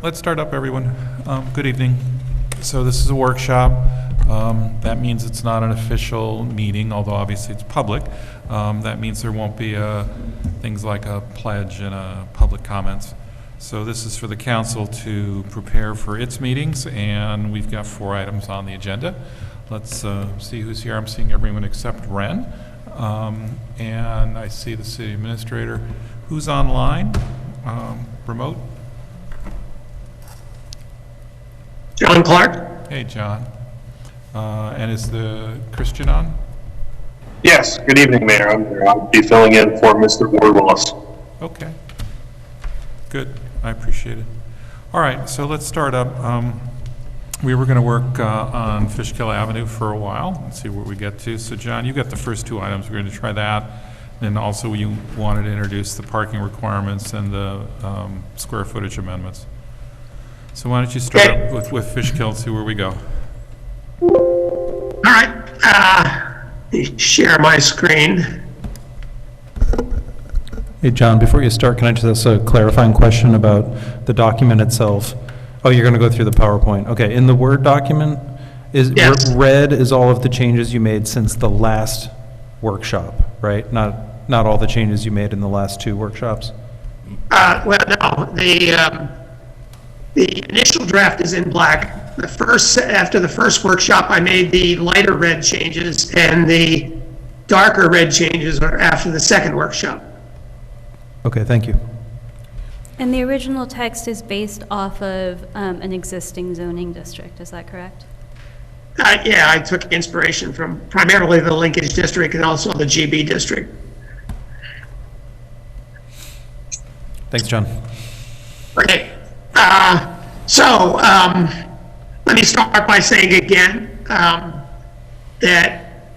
let's start up, everyone. Good evening. So this is a workshop. That means it's not an official meeting, although obviously it's public. That means there won't be things like a pledge and public comments. So this is for the council to prepare for its meetings, and we've got 4 items on the agenda. Let's see who's here. I'm seeing everyone except Ren. And I see the city administrator. Who's online? Remote? John Clark. Hey, John. And is the Christian on? Yes, good evening, Mayor. I'm here. I'll be filling in for Mr. Ward-Wallace. Okay. Good. I appreciate it. All right, so let's start up. We were going to work on Fishkill Avenue for a while and see where we get to. So, John, you got the first 2 items. We're going to try that. And also you wanted to introduce the parking requirements and the square footage amendments. So why don't you start up with Fishkill and see where we go. All right. Let me share my screen. Hey, John, before you start, can I just ask a clarifying question about the document itself? Oh, you're going to go through the PowerPoint. Okay, in the Word document, Yes. red is all of the changes you made since the last workshop, right? Not all the changes you made in the last 2 workshops? Well, no. The initial draft is in black. After the first workshop, I made the lighter red changes, and the darker red changes are after the second workshop. Okay, thank you. And the original text is based off of an existing zoning district, is that correct? Yeah, I took inspiration from primarily the linkage district and also the GB district. Thanks, John. Okay. Let me start by saying again that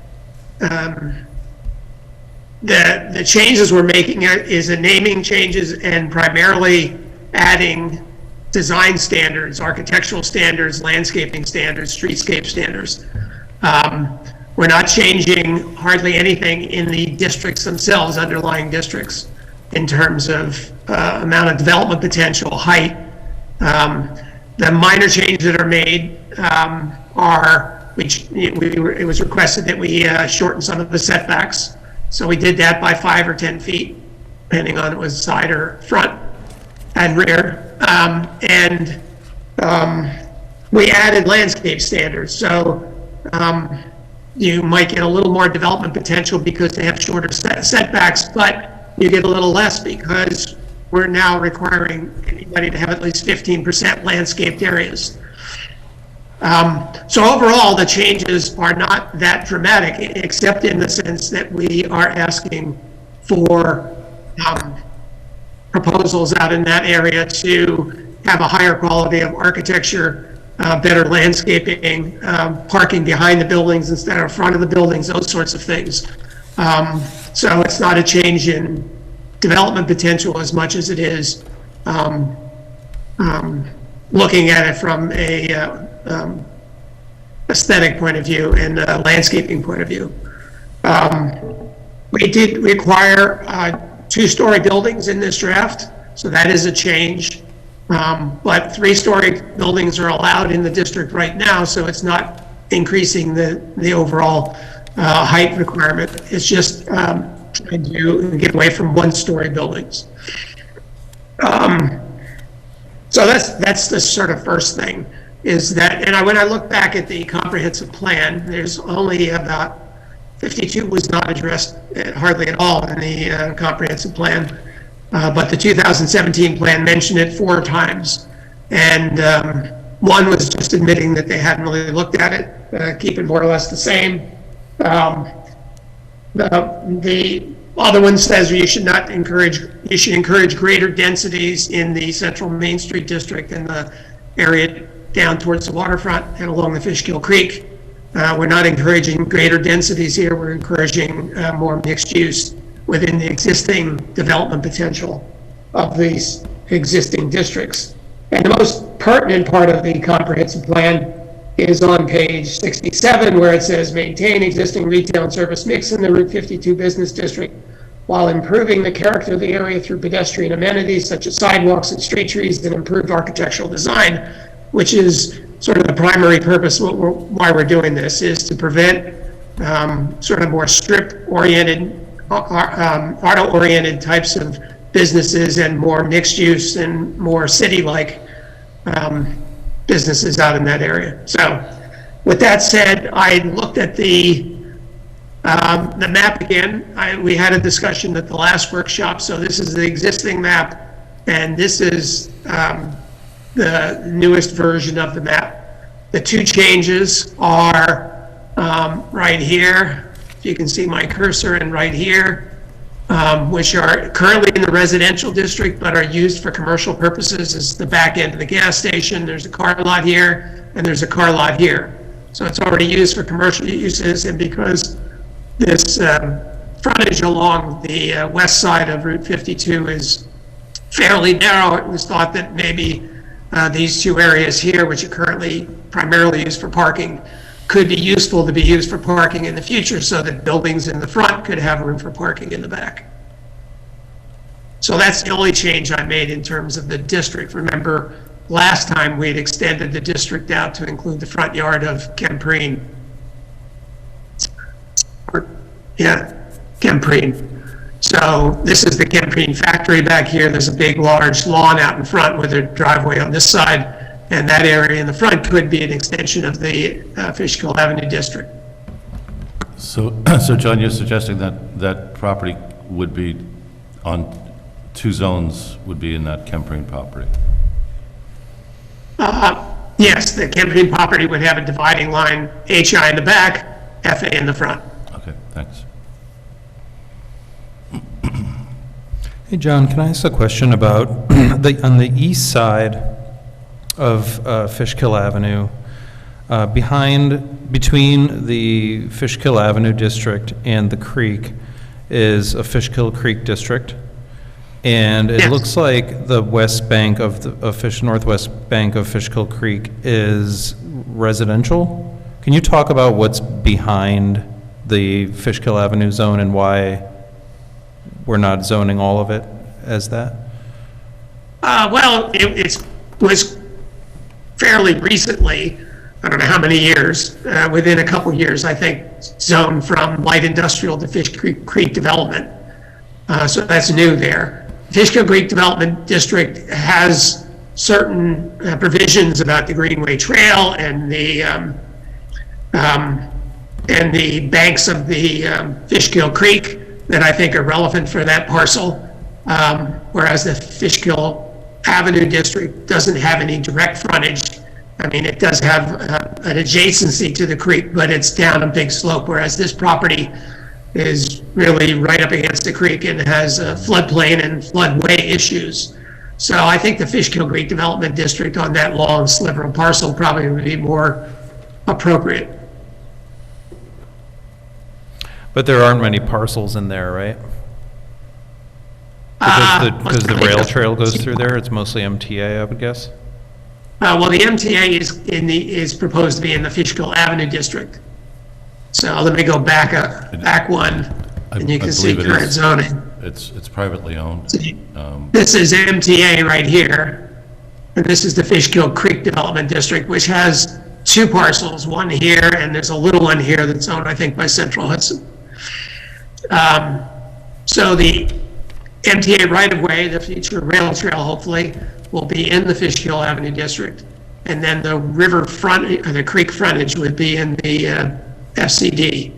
the changes we're making is a naming changes and primarily adding design standards, architectural standards, landscaping standards, streetscape standards. We're not changing hardly anything in the districts themselves, underlying districts, in terms of amount of development potential, height. The minor changes that are made it was requested that we shorten some of the setbacks. So we did that by 5 or 10 feet, depending on it was side or front and rear. We added landscape standards. So you might get a little more development potential because they have shorter setbacks, but you get a little less because we're now requiring anybody to have at least 15% landscaped areas. So overall, the changes are not that dramatic, except in the sense that we are asking for proposals out in that area to have a higher quality of architecture, better landscaping, parking behind the buildings instead of in front of the buildings, those sorts of things. So it's not a change in development potential as much as it is looking at it from a aesthetic point of view and a landscaping point of view. We did require 2-story buildings in this draft, so that is a change. But 3-story buildings are allowed in the district right now, so it's not increasing the overall height requirement. It's just trying to get away from 1-story buildings. So that's the sort of first thing, is that, and when I look back at the comprehensive plan, there's only about 52 was not addressed hardly at all in the comprehensive plan, but the 2017 plan mentioned it 4 times, and one was just admitting that they hadn't really looked at it, keep it more or less the same. The other one says you should encourage greater densities in the central Main Street district and the area down towards the waterfront and along the Fishkill Creek. We're not encouraging greater densities here. We're encouraging more mixed use within the existing development potential of these existing districts. And the most pertinent part of the comprehensive plan is on page 67, where it says maintain existing retail and service mix in the Route 52 business district while improving the character of the area through pedestrian amenities such as sidewalks and street trees and improved architectural design, which is sort of the primary purpose why we're doing this, is to prevent sort of more strip-oriented, auto-oriented types of businesses and more mixed use and more city-like businesses out in that area. So with that said, I looked at the map again. We had a discussion at the last workshop, so this is the existing map, and this is the newest version of the map. The two changes are right here, if you can see my cursor, and right here, which are currently in the residential district but are used for commercial purposes, is the back end of the gas station. There's a car lot here, and there's a car lot here. So it's already used for commercial uses, and because this frontage along the west side of Route 52 is fairly narrow, it was thought that maybe these two areas here, which are currently primarily used for parking, could be useful to be used for parking in the future so that buildings in the front could have room for parking in the back. So that's the only change I made in terms of the district. Remember, last time we'd extended the district out to include the front yard of Kempreen. Yeah, Kempreen. So this is the Kempreen factory back here. There's a big, large lawn out in front with a driveway on this side. And that area in the front could be an extension of the Fishkill Avenue district. So, John, you're suggesting that that property would be on two zones, would be in that Kempreen property? Yes, the Kempreen property would have a dividing line, HI in the back, FA in the front. Okay, thanks. Hey, John, can I ask a question about on the east side of Fishkill Avenue, between the Fishkill Avenue district and the creek is a Fishkill Creek district, and it Yes. looks like the west bank of the northwest bank of Fishkill Creek is residential. Can you talk about what's behind the Fishkill Avenue zone and why we're not zoning all of it as that? Well, it was fairly recently, I don't know how many years, within a couple years, I think, zoned from light industrial to Fish Creek Development. So that's new there. Fishkill Creek Development District has certain provisions about the Greenway Trail and the banks of the Fishkill Creek that I think are relevant for that parcel, whereas the Fishkill Avenue District doesn't have any direct frontage. I mean, it does have an adjacency to the creek, but it's down a big slope, whereas this property is really right up against the creek and has floodplain and floodway issues. So I think the Fishkill Creek Development District on that long sliver of parcel probably would be more appropriate. But there aren't many parcels in there, right? Because the rail trail goes through there, it's mostly MTA, I would guess? Well, the MTA is proposed to be in the Fishkill Avenue District. So let me go back one, and you I can see believe it current is. zoning. It's privately owned. This is MTA right here, and this is the Fishkill Creek Development District, which has two parcels, one here, and there's a little one here that's owned, I think, by Central Hudson. So the MTA right-of-way, the future rail trail, hopefully, will be in the Fishkill Avenue District. And then the river front, or the creek frontage would be in the FCD,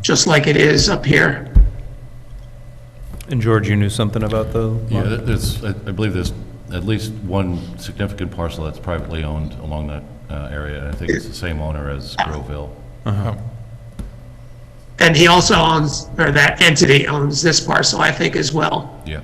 just like it is up here. And George, you knew something about the? Yeah, I believe there's at least one significant parcel that's privately owned along that area. I think it's the same owner as Groville. And he also owns, or that entity owns this parcel, I think, as well. Yeah.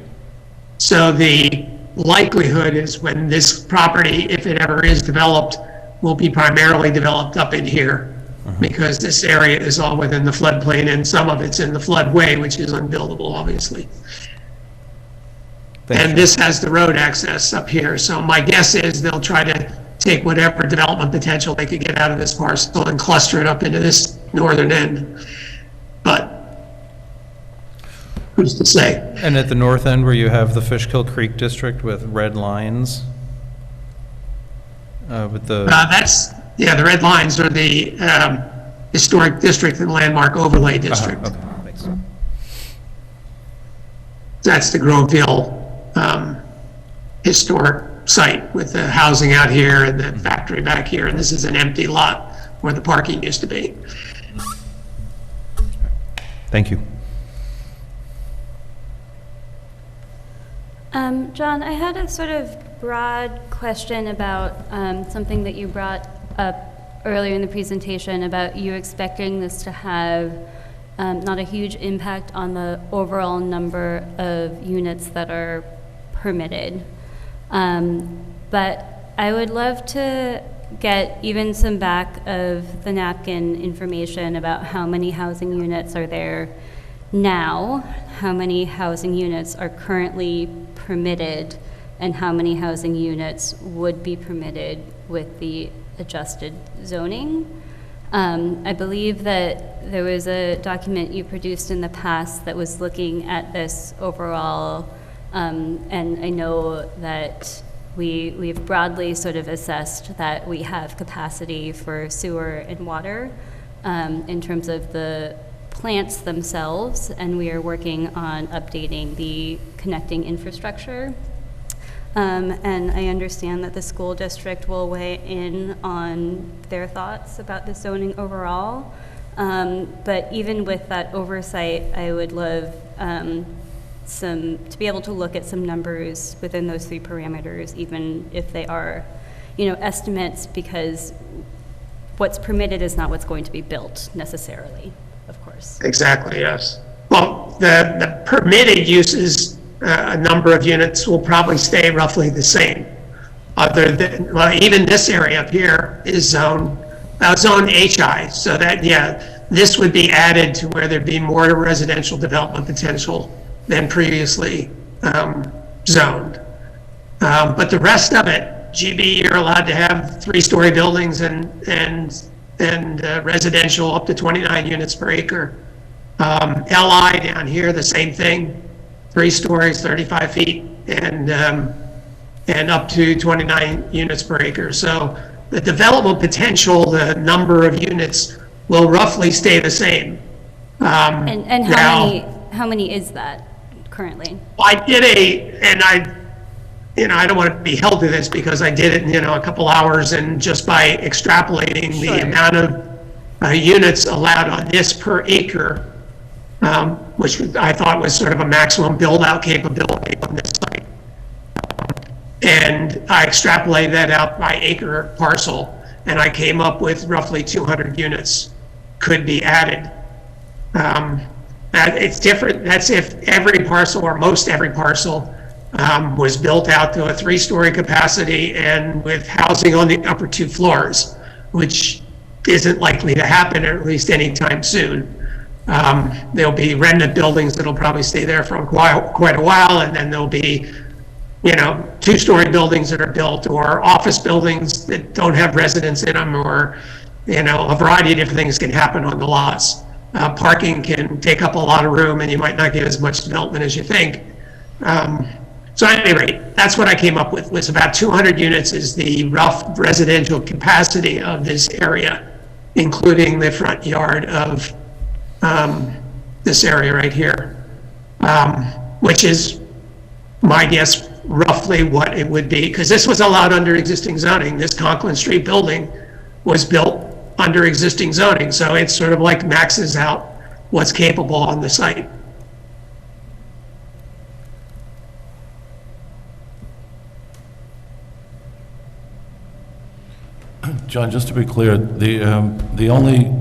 So the likelihood is when this property, if it ever is developed, will be primarily developed up in here, because this area is all within the floodplain, and some of it's in the floodway, which is unbuildable, obviously. And this has the road access up here, so my guess is they'll try to take whatever development potential they could get out of this parcel and cluster it up into this northern end. But who's to say? And at the north end where you have the Fishkill Creek District with red lines? With the, The red lines are the historic district and landmark overlay district. okay, thanks. That's the Groveville historic site with the housing out here and the factory back here, and this is an empty lot where the parking used to be. Thank you. John, I had a sort of broad question about something that you brought up earlier in the presentation about you expecting this to have not a huge impact on the overall number of units that are permitted. But I would love to get even some back of the napkin information about how many housing units are there now, how many housing units are currently permitted, and how many housing units would be permitted with the adjusted zoning. I believe that there was a document you produced in the past that was looking at this overall, and I know that we've broadly sort of assessed that we have capacity for sewer and water in terms of the plants themselves, and we are working on updating the connecting infrastructure. And I understand that the school district will weigh in on their thoughts about the zoning overall. But even with that oversight, I would love to be able to look at some numbers within those three parameters, even if they are, estimates, because what's permitted is not what's going to be built necessarily, of course. Exactly, yes. Well, the permitted uses, a number of units will probably stay roughly the same. Other than, well, even this area up here is zone HI, so that, this would be added to where there'd be more residential development potential than previously zoned. But the rest of it, GB, you're allowed to have 3-story buildings and residential up to 29 units per acre. LI down here, the same thing, 3 stories, 35 feet, and up to 29 units per acre. So the development potential, the number of units will roughly stay the same. And how many is that currently? I did I don't want to be held to this because I did it in, a couple hours, and just by extrapolating the amount of units allowed on this per acre, which I thought was sort of a maximum build-out capability on this site. And I extrapolated that out by acre parcel, and I came up with roughly 200 units could be added. It's different. That's if every parcel, or most every parcel, was built out to a 3-story capacity and with housing on the upper 2 floors, which isn't likely to happen, or at least anytime soon. There'll be remnant buildings that'll probably stay there for quite a while, and then there'll be, 2-story buildings that are built, or office buildings that don't have residents in them, or, a variety of different things can happen on the lots. Parking can take up a lot of room, and you might not get as much development as you think. So at any rate, that's what I came up with, was about 200 units is the rough residential capacity of this area, including the front yard of this area right here, which is, my guess, roughly what it would be, because this was allowed under existing zoning. This Conklin Street building was built under existing zoning, so it's sort of like maxes out what's capable on the site. John, just to be clear, the only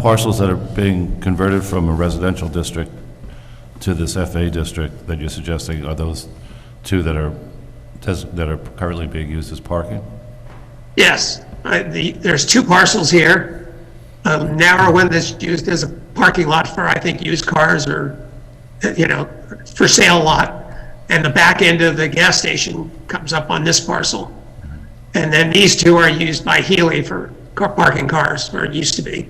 parcels that are being converted from a residential district to this FA district that you're suggesting are those 2 that are currently being used as parking? Yes, there's 2 parcels here. A narrow one that's used as a parking lot for, I think, used cars or, for sale lot. And the back end of the gas station comes up on this parcel. And then these 2 are used by Healy for parking cars, or it used to be.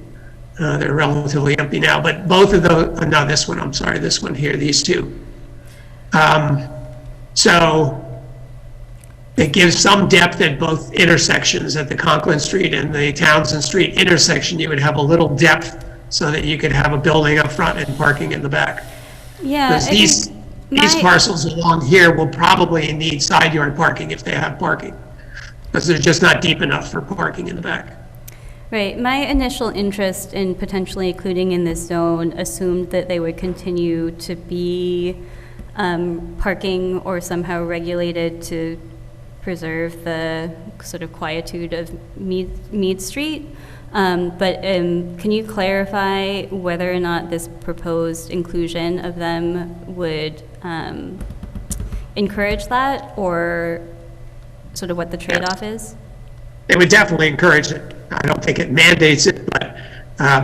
They're relatively empty now, but both of those, no, this one, I'm sorry, this one here, these two. So it gives some depth at both intersections, at the Conklin Street and the Townsend Street intersection. You would have a little depth so that you could have a building up front and parking in the back. Yeah. Because I these think parcels along here will probably need side yard parking if they have parking, because they're just not deep enough for parking in the back. Right. My initial interest in potentially including in this zone assumed that they would continue to be parking or somehow regulated to preserve the sort of quietude of Mead Street. But can you clarify whether or not this proposed inclusion of them would encourage that, or sort of what the trade-off is? It would definitely encourage it. I don't think it mandates it, but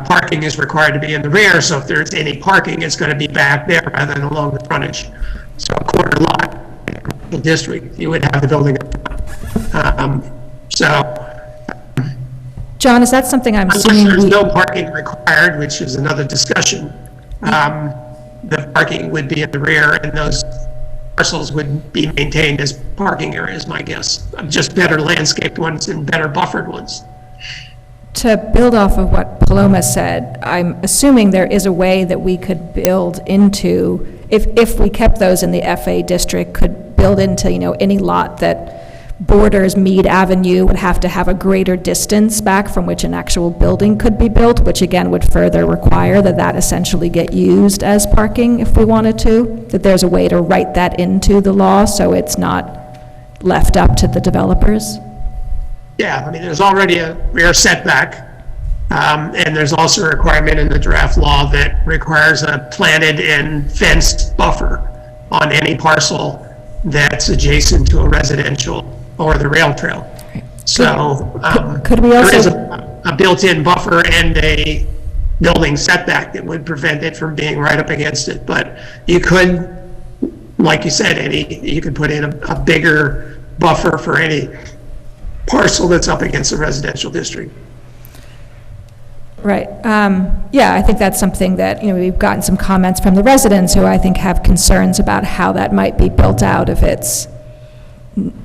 parking is required to be in the rear, so if there's any parking, it's going to be back there rather than along the frontage. So a corner lot, in a commercial district, you would have the building up front. John, is that something I'm Unless assuming there's we, no parking required, which is another discussion, the parking would be in the rear, and those parcels would be maintained as parking areas, my guess. Just better landscaped ones and better buffered ones. to build off of what Paloma said, I'm assuming there is a way that we could build into, if we kept those in the FA district, could build into, any lot that borders Mead Avenue would have to have a greater distance back from which an actual building could be built, which again would further require that that essentially get used as parking if we wanted to, that there's a way to write that into the law so it's not left up to the developers. Yeah, I mean, there's already a rear setback, and there's also a requirement in the draft law that requires a planted and fenced buffer on any parcel that's adjacent to a residential or the rail trail. So, Could we there is also, a built-in buffer and a building setback that would prevent it from being right up against it. But you could, like you said, you could put in a bigger buffer for any parcel that's up against a residential district. right, yeah, I think that's something that, we've gotten some comments from the residents who I think have concerns about how that might be built out if it's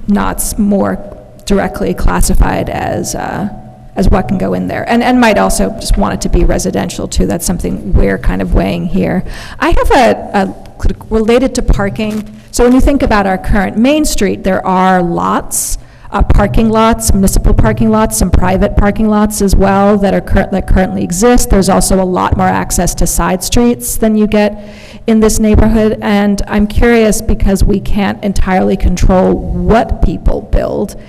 not more directly classified as what can go in there, and might also just want it to be residential too. That's something we're kind of weighing here. I have a related to parking. So when you think about our current Main Street, there are lots, parking lots, municipal parking lots, some private parking lots as well that currently exist. There's also a lot more access to side streets than you get in this neighborhood. And I'm curious, because we can't entirely control what people build,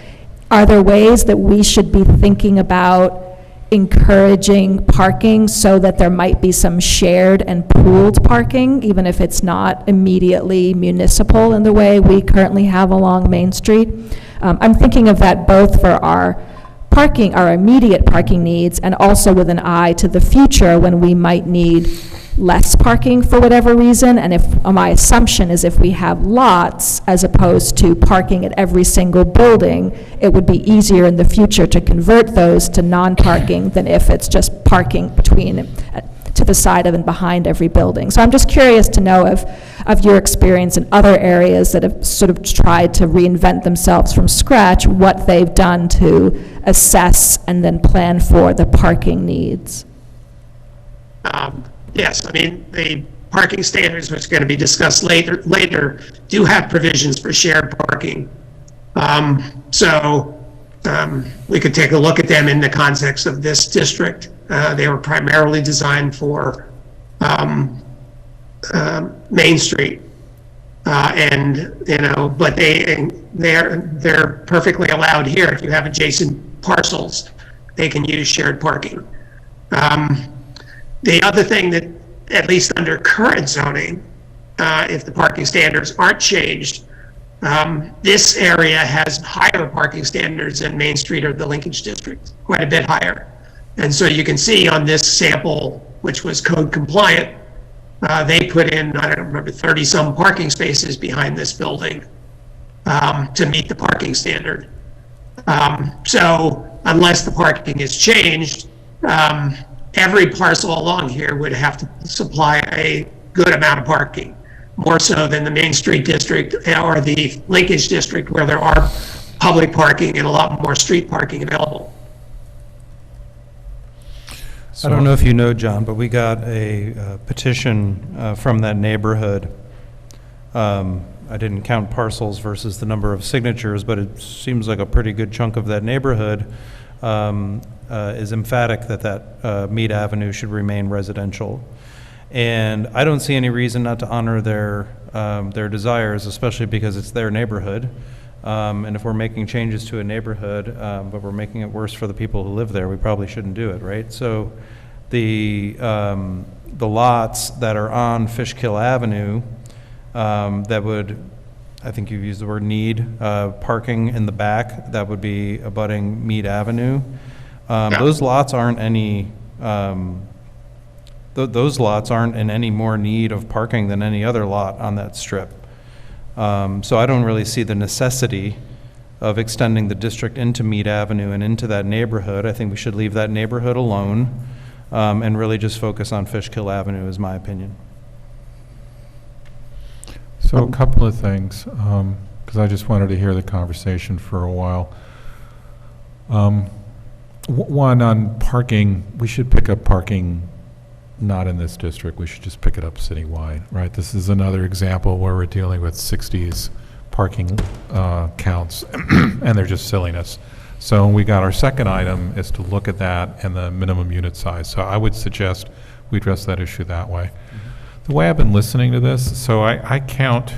are there ways that we should be thinking about encouraging parking so that there might be some shared and pooled parking, even if it's not immediately municipal in the way we currently have along Main Street? I'm thinking of that both for our immediate parking needs, and also with an eye to the future when we might need less parking for whatever reason. And if my assumption is if we have lots as opposed to parking at every single building, it would be easier in the future to convert those to non-parking than if it's just parking between, to the side of and behind every building. So I'm just curious to know of your experience in other areas that have sort of tried to reinvent themselves from scratch, what they've done to assess and then plan for the parking needs. Yes, I mean, the parking standards, which are going to be discussed later, do have provisions for shared parking. We could take a look at them in the context of this district. They were primarily designed for Main Street. But they're perfectly allowed here. If you have adjacent parcels, they can use shared parking. The other thing that, at least under current zoning, if the parking standards aren't changed, this area has higher parking standards than Main Street or the Linkage District, quite a bit higher. And so you can see on this sample, which was code compliant, they put in, I don't remember, 30-some parking spaces behind this building to meet the parking standard. So unless the parking is changed, every parcel along here would have to supply a good amount of parking, more so than the Main Street District or the Linkage District, where there are public parking and a lot more street parking available. I don't know if you know, John, but we got a petition from that neighborhood. I didn't count parcels versus the number of signatures, but it seems like a pretty good chunk of that neighborhood is emphatic that Mead Avenue should remain residential. And I don't see any reason not to honor their desires, especially because it's their neighborhood. And if we're making changes to a neighborhood, but we're making it worse for the people who live there, we probably shouldn't do it, right? So the lots that are on Fishkill Avenue that would, I think you've used the word need, parking in the back, that would be abutting Mead Avenue. Those lots aren't any, those lots aren't in any more need of parking than any other lot on that strip. So I don't really see the necessity of extending the district into Mead Avenue and into that neighborhood. I think we should leave that neighborhood alone and really just focus on Fishkill Avenue, is my opinion. So a couple of things, because I just wanted to hear the conversation for a while. One, on parking, we should pick up parking not in this district. We should just pick it up citywide, right? This is another example where we're dealing with 60s parking counts, and they're just silliness. So we got our second item is to look at that and the minimum unit size. So I would suggest we address that issue that way. The way I've been listening to this, so I count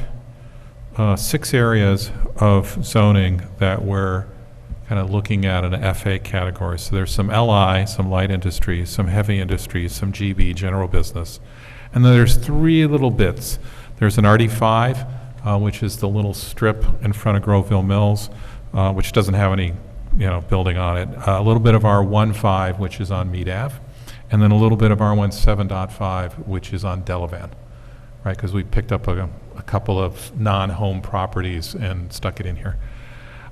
6 areas of zoning that we're kind of looking at in an FA category. So there's some LI, some light industry, some heavy industry, some GB, general business. And then there's 3 little bits. There's an RD5, which is the little strip in front of Groveville Mills, which doesn't have any, building on it. A little bit of R15, which is on Mead Ave. And then a little bit of R17.5, which is on Delavan, right? Because we picked up a couple of non-home properties and stuck it in here.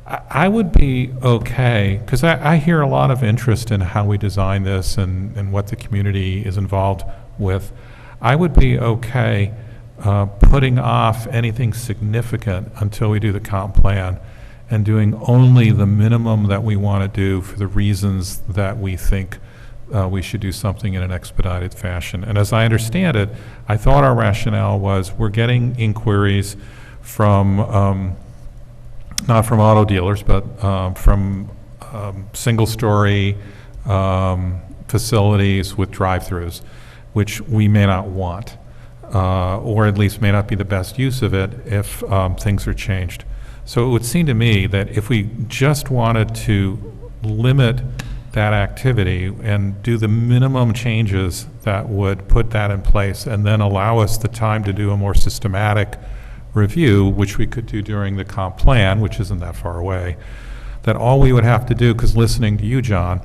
I would be okay, because I hear a lot of interest in how we design this and what the community is involved with. I would be okay putting off anything significant until we do the comp plan and doing only the minimum that we want to do for the reasons that we think we should do something in an expedited fashion. And as I understand it, I thought our rationale was we're getting inquiries from, not from auto dealers, but from single-story facilities with drive-throughs, which we may not want, or at least may not be the best use of it if things are changed. So it would seem to me that if we just wanted to limit that activity and do the minimum changes that would put that in place and then allow us the time to do a more systematic review, which we could do during the comp plan, which isn't that far away, that all we would have to do, because listening to you, John,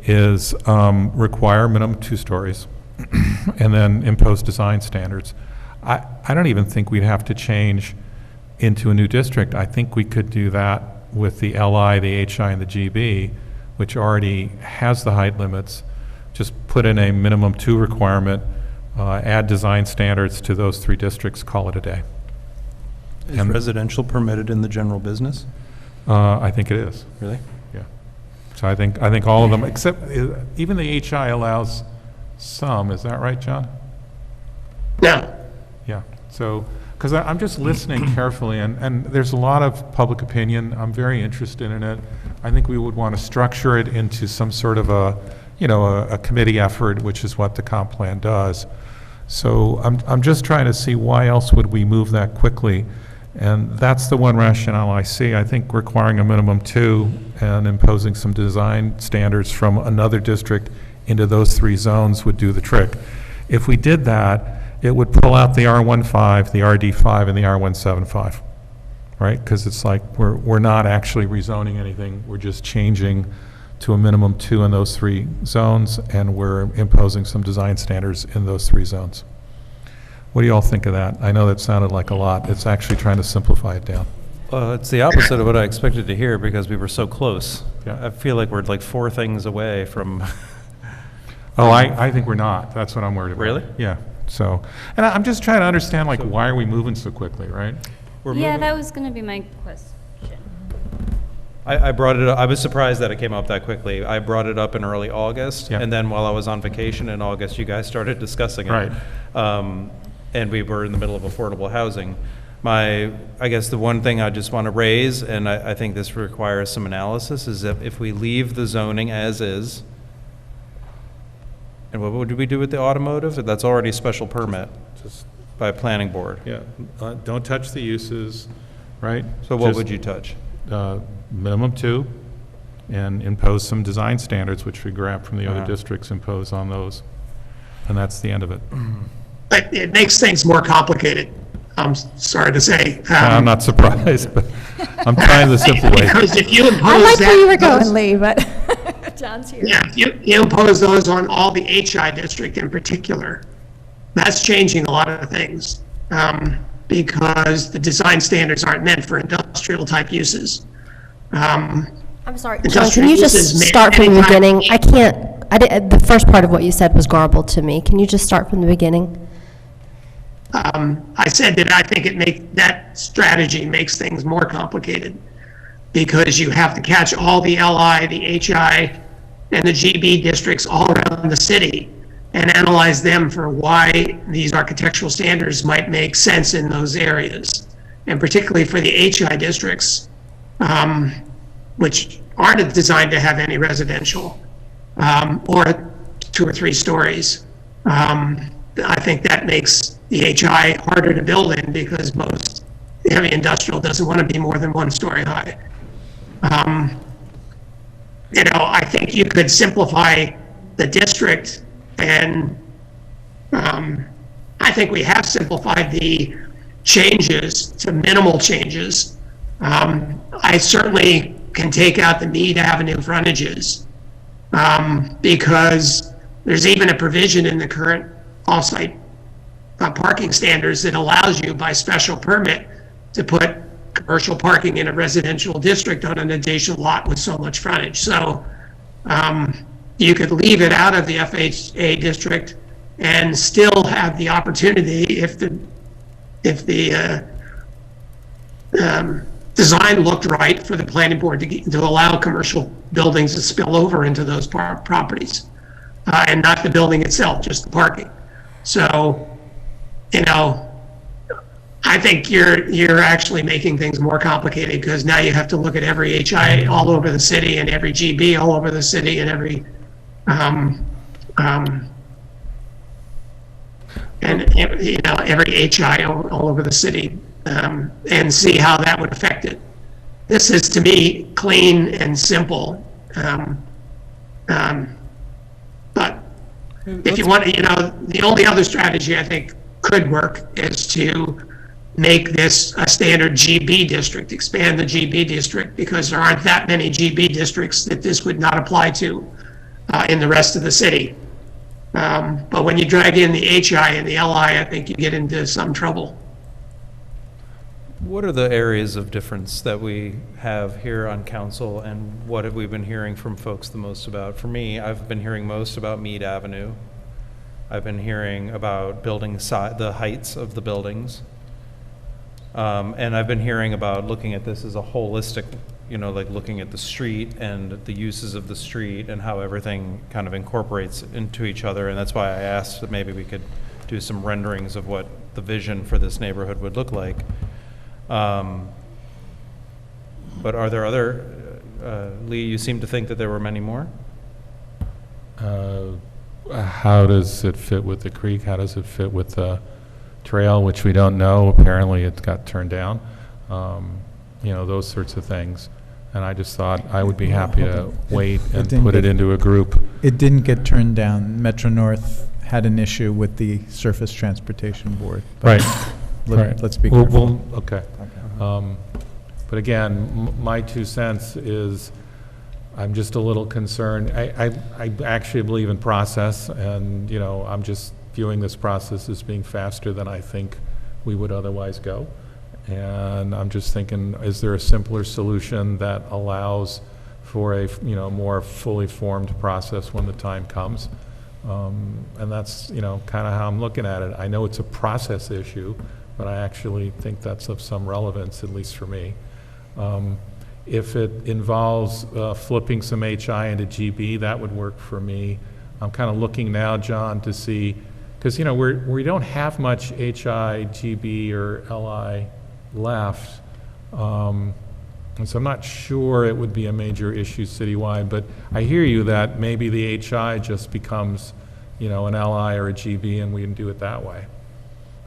is require minimum 2 stories and then impose design standards. I don't even think we'd have to change into a new district. I think we could do that with the LI, the HI, and the GB, which already has the height limits. Just put in a minimum 2 requirement, add design standards to those 3 districts, call it a day. Is residential permitted in the general business? I think it is. Really? Yeah. So I think all of them, except even the HI allows some. Is that right, John? No. Yeah. So, because I'm just listening carefully, and there's a lot of public opinion. I'm very interested in it. I think we would want to structure it into some sort of a committee effort, which is what the comp plan does. So I'm just trying to see why else would we move that quickly. And that's the one rationale I see. I think requiring a minimum 2 and imposing some design standards from another district into those 3 zones would do the trick. If we did that, it would pull out the R15, the RD5, and the R175, right? Because it's like we're not actually rezoning anything. We're just changing to a minimum 2 in those 3 zones, and we're imposing some design standards in those 3 zones. What do you all think of that? I know that sounded like a lot. It's actually trying to simplify it down. It's the opposite of what I expected to hear because we were so close. Yeah. I feel like we're like 4 things away from. Oh, I think we're not. That's what I'm worried about. Really? Yeah, so, and I'm just trying to understand, like, why are we moving so quickly, right? Yeah, that was going to be my question. I brought it up, I was surprised that it came up that quickly. I brought it up in early August, Yeah. and then while I was on vacation in August, you guys started discussing it. Right. And we were in the middle of affordable housing. I guess the one thing I just want to raise, and I think this requires some analysis, is that if we leave the zoning as is, and what would we do with the automotive? That's already a special permit Just, by planning board. yeah, don't touch the uses, right? So what Just, would you touch? Minimum 2, and impose some design standards, which we grab from the other Uh-huh. districts, impose on those. And that's the end of it. But it makes things more complicated, I'm sorry to say. I'm not surprised, but I'm trying the simple way. Because if you impose I like that. where you were those- going, Lee, but John's here. Yeah, if you impose those on all the HI district in particular, that's changing a lot of things, because the design standards aren't meant for industrial type uses. I'm sorry, John, Industrial can you uses just may- start from the anytime- beginning? The first part of what you said was garbled to me. Can you just start from the beginning? I said that I think that strategy makes things more complicated, because you have to catch all the LI, the HI, and the GB districts all around the city and analyze them for why these architectural standards might make sense in those areas. And particularly for the HI districts, which aren't designed to have any residential, or 2 or 3 stories. I think that makes the HI harder to build in, because most heavy industrial doesn't want to be more than 1 story high. I think you could simplify the district, and I think we have simplified the changes to minimal changes. I certainly can take out the Mead Avenue frontages, because there's even a provision in the current off-site parking standards that allows you by special permit to put commercial parking in a residential district on an adjacent lot with so much frontage. So you could leave it out of the FHA district and still have the opportunity, if the design looked right, for the planning board to allow commercial buildings to spill over into those properties, and not the building itself, just the parking. So, I think you're actually making things more complicated, because now you have to look at every HI all over the city, and every GB all over the city, and every every HI all over the city, and see how that would affect it. This is, to me, clean and simple. But if you want, the only other strategy I think could work is to make this a standard GB district, expand the GB district, because there aren't that many GB districts that this would not apply to in the rest of the city. But when you drag in the HI and the LI, I think you get into some trouble. What are the areas of difference that we have here on council, and what have we been hearing from folks the most about? For me, I've been hearing most about Mead Avenue. I've been hearing about the heights of the buildings. And I've been hearing about looking at this as a holistic, like looking at the street and the uses of the street and how everything kind of incorporates into each other. And that's why I asked that maybe we could do some renderings of what the vision for this neighborhood would look like. But are there other, Lee, you seem to think that there were many more? How does it fit with the creek? How does it fit with the trail, which we don't know? Apparently it got turned down. Those sorts of things. And I just thought I would be happy to wait and didn't put it get- into a group. It didn't get turned down. Metro North had an issue with the Surface Transportation Board. but Right. Let's be We'll- careful. Okay. But again, my 2 cents is, I'm just a little concerned. I actually believe in process, and, I'm just viewing this process as being faster than I think we would otherwise go. And I'm just thinking, is there a simpler solution that allows for a, more fully formed process when the time comes? And that's, kind of how I'm looking at it. I know it's a process issue, but I actually think that's of some relevance, at least for me. If it involves flipping some HI into GB, that would work for me. I'm kind of looking now, John, to see, because, we don't have much HI, GB, or LI left. And so I'm not sure it would be a major issue citywide, but I hear you that maybe the HI just becomes, an LI or a GB, and we can do it that way.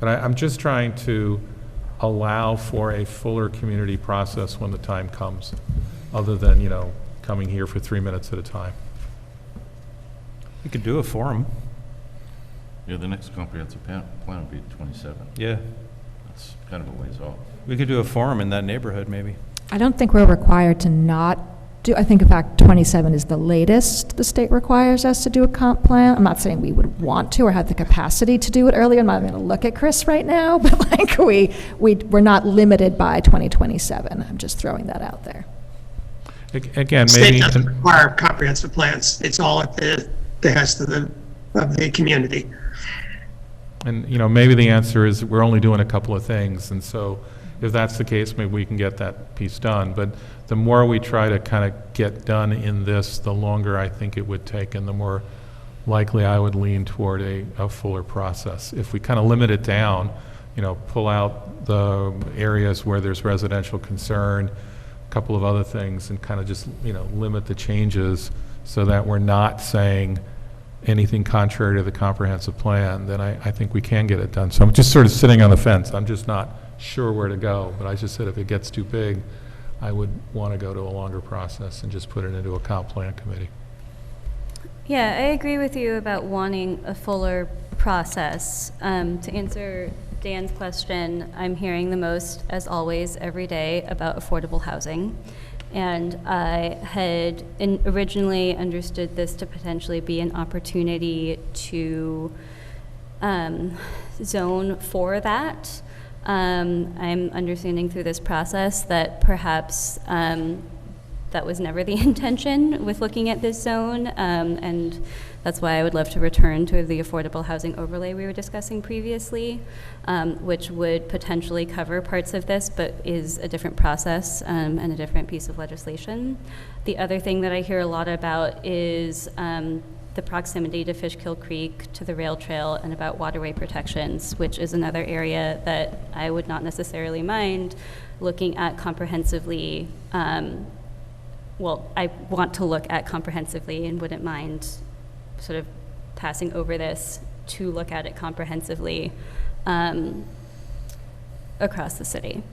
But I'm just trying to allow for a fuller community process when the time comes, other than, coming here for 3 minutes at a time. You could do a forum. Yeah, the next comprehensive plan would be 27. Yeah. That's kind of a ways off. We could do a forum in that neighborhood, maybe. I don't think we're required to not do, I think in fact 27 is the latest the state requires us to do a comp plan. I'm not saying we would want to or have the capacity to do it earlier. I'm not going to look at Chris right now, but like we're not limited by 2027. I'm just throwing that out there. Again, State maybe, doesn't require comprehensive plans. It's all at the behest of the community. and, maybe the answer is we're only doing a couple of things, and so if that's the case, maybe we can get that piece done. But the more we try to kind of get done in this, the longer I think it would take, and the more likely I would lean toward a fuller process. If we kind of limit it down, pull out the areas where there's residential concern, a couple of other things, and kind of just, limit the changes so that we're not saying anything contrary to the comprehensive plan, then I think we can get it done. So I'm just sort of sitting on the fence. I'm just not sure where to go, but I just said if it gets too big, I would want to go to a longer process and just put it into a comp plan committee. Yeah, I agree with you about wanting a fuller process. To answer Dan's question, I'm hearing the most, as always, every day about affordable housing. And I had originally understood this to potentially be an opportunity to zone for that. I'm understanding through this process that perhaps that was never the intention with looking at this zone, and that's why I would love to return to the affordable housing overlay we were discussing previously, which would potentially cover parts of this, but is a different process and a different piece of legislation. The other thing that I hear a lot about is the proximity to Fishkill Creek, to the rail trail, and about waterway protections, which is another area that I would not necessarily mind looking at comprehensively. Well, I want to look at comprehensively and wouldn't mind sort of passing over this to look at it comprehensively across the city.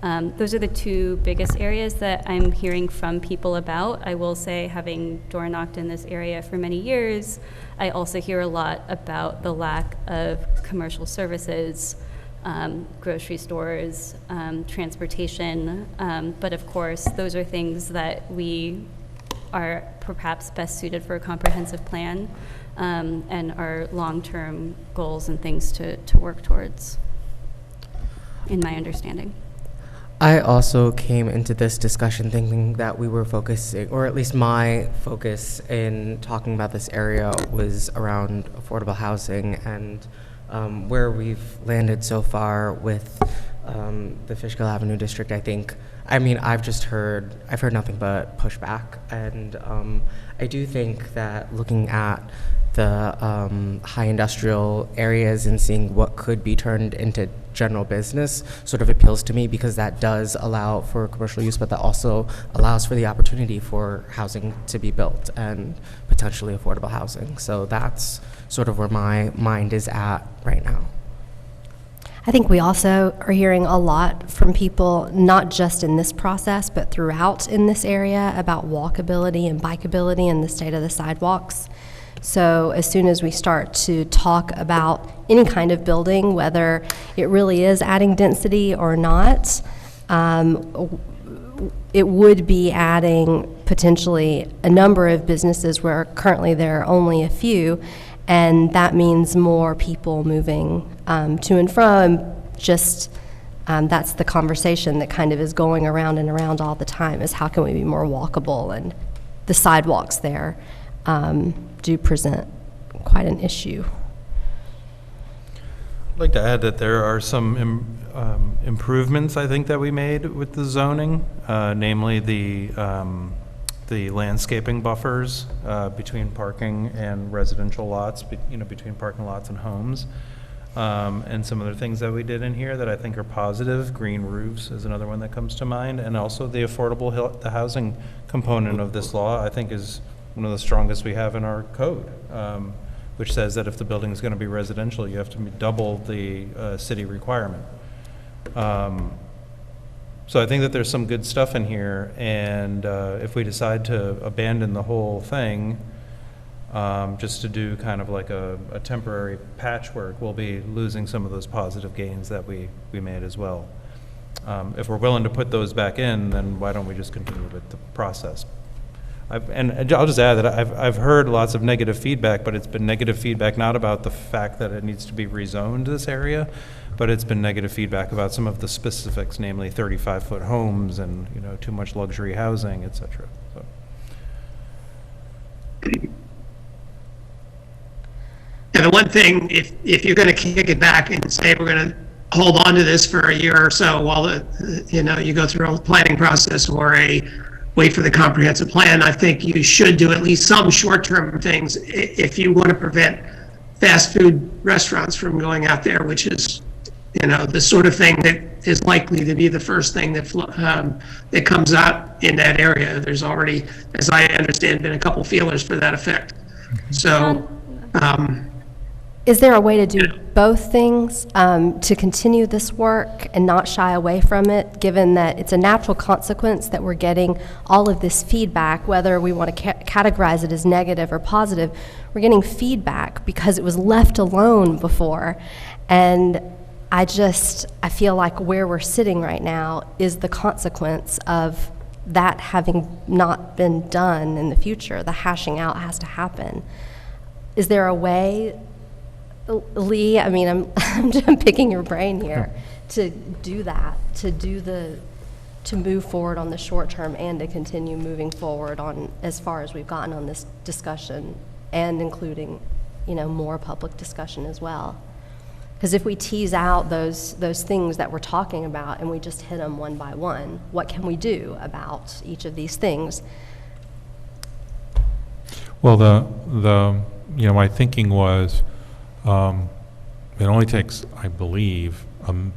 Those are the two biggest areas that I'm hearing from people about. I will say, having door knocked in this area for many years, I also hear a lot about the lack of commercial services, grocery stores, transportation, but of course, those are things that we are perhaps best suited for a comprehensive plan, and are long-term goals and things to work towards, in my understanding. I also came into this discussion thinking that we were focusing, or at least my focus in talking about this area was around affordable housing, and where we've landed so far with the Fishkill Avenue district, I've heard nothing but pushback, and I do think that looking at the high industrial areas and seeing what could be turned into general business sort of appeals to me, because that does allow for commercial use, but that also allows for the opportunity for housing to be built and potentially affordable housing. So that's sort of where my mind is at right now. I think we also are hearing a lot from people, not just in this process, but throughout in this area, about walkability and bikeability and the state of the sidewalks. So as soon as we start to talk about any kind of building, whether it really is adding density or not, it would be adding potentially a number of businesses where currently there are only a few, and that means more people moving to and from. Just that's the conversation that kind of is going around and around all the time, is how can we be more walkable, and the sidewalks there do present quite an issue. I'd like to add that there are some improvements, I think, that we made with the zoning, namely the landscaping buffers between parking and residential lots, between parking lots and homes, and some other things that we did in here that I think are positive. Green roofs is another one that comes to mind, and also the affordable the housing component of this law, I think, is one of the strongest we have in our code, which says that if the building is going to be residential, you have to double the city requirement. So I think that there's some good stuff in here, and if we decide to abandon the whole thing, just to do kind of like a temporary patchwork, we'll be losing some of those positive gains that we made as well. If we're willing to put those back in, then why don't we just continue with the process? And I'll just add that I've heard lots of negative feedback, but it's been negative feedback not about the fact that it needs to be rezoned, this area, but it's been negative feedback about some of the specifics, namely 35-foot homes and, too much luxury housing, et cetera. So. And the one thing, if you're going to kick it back and say we're going to hold on to this for a year or so while you go through all the planning process or wait for the comprehensive plan, I think you should do at least some short-term things if you want to prevent fast food restaurants from going out there, which is, the sort of thing that is likely to be the first thing that comes out in that area. There's already, as I understand, been a couple feelers for that effect. So, is there a way to do both things, to continue this work and not shy away from it, given that it's a natural consequence that we're getting all of this feedback, whether we want to categorize it as negative or positive? We're getting feedback because it was left alone before. And I feel like where we're sitting right now is the consequence of that having not been done in the future. The hashing out has to happen. Is there a way, Lee, I'm picking your brain here, to do that, to move forward on the short term and to continue moving forward on as far as we've gotten on this discussion, and including, more public discussion as well? Because if we tease out those things that we're talking about and we just hit them one by one, what can we do about each of these things? Well, my thinking was, it only takes, I believe,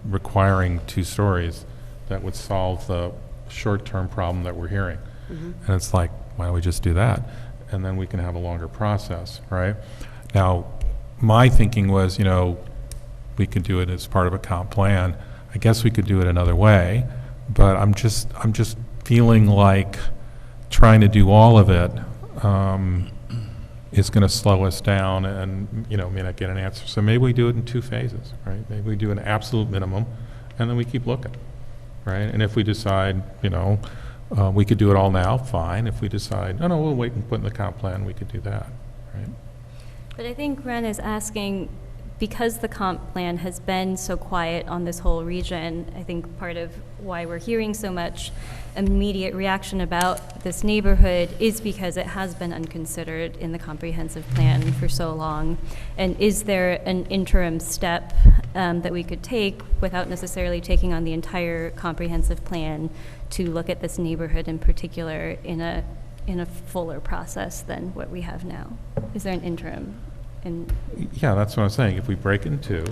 requiring 2 stories that would solve the short-term problem that we're hearing. Mm-hmm. And it's like, why don't we just do that? And then we can have a longer process, right? Now, my thinking was, we could do it as part of a comp plan. I guess we could do it another way, but I'm just feeling like trying to do all of it is going to slow us down and, may not get an answer. So maybe we do it in 2 phases, right? Maybe we do an absolute minimum, and then we keep looking, right? And if we decide, we could do it all now, fine. If we decide, no, we'll wait and put in the comp plan, we could do that, right? But I think Ren is asking, because the comp plan has been so quiet on this whole region, I think part of why we're hearing so much immediate reaction about this neighborhood is because it has been unconsidered in the comprehensive plan for so long. And is there an interim step that we could take without necessarily taking on the entire comprehensive plan to look at this neighborhood in particular in a fuller process than what we have now? Is there an interim? Yeah, that's what I'm saying. If we break it in 2,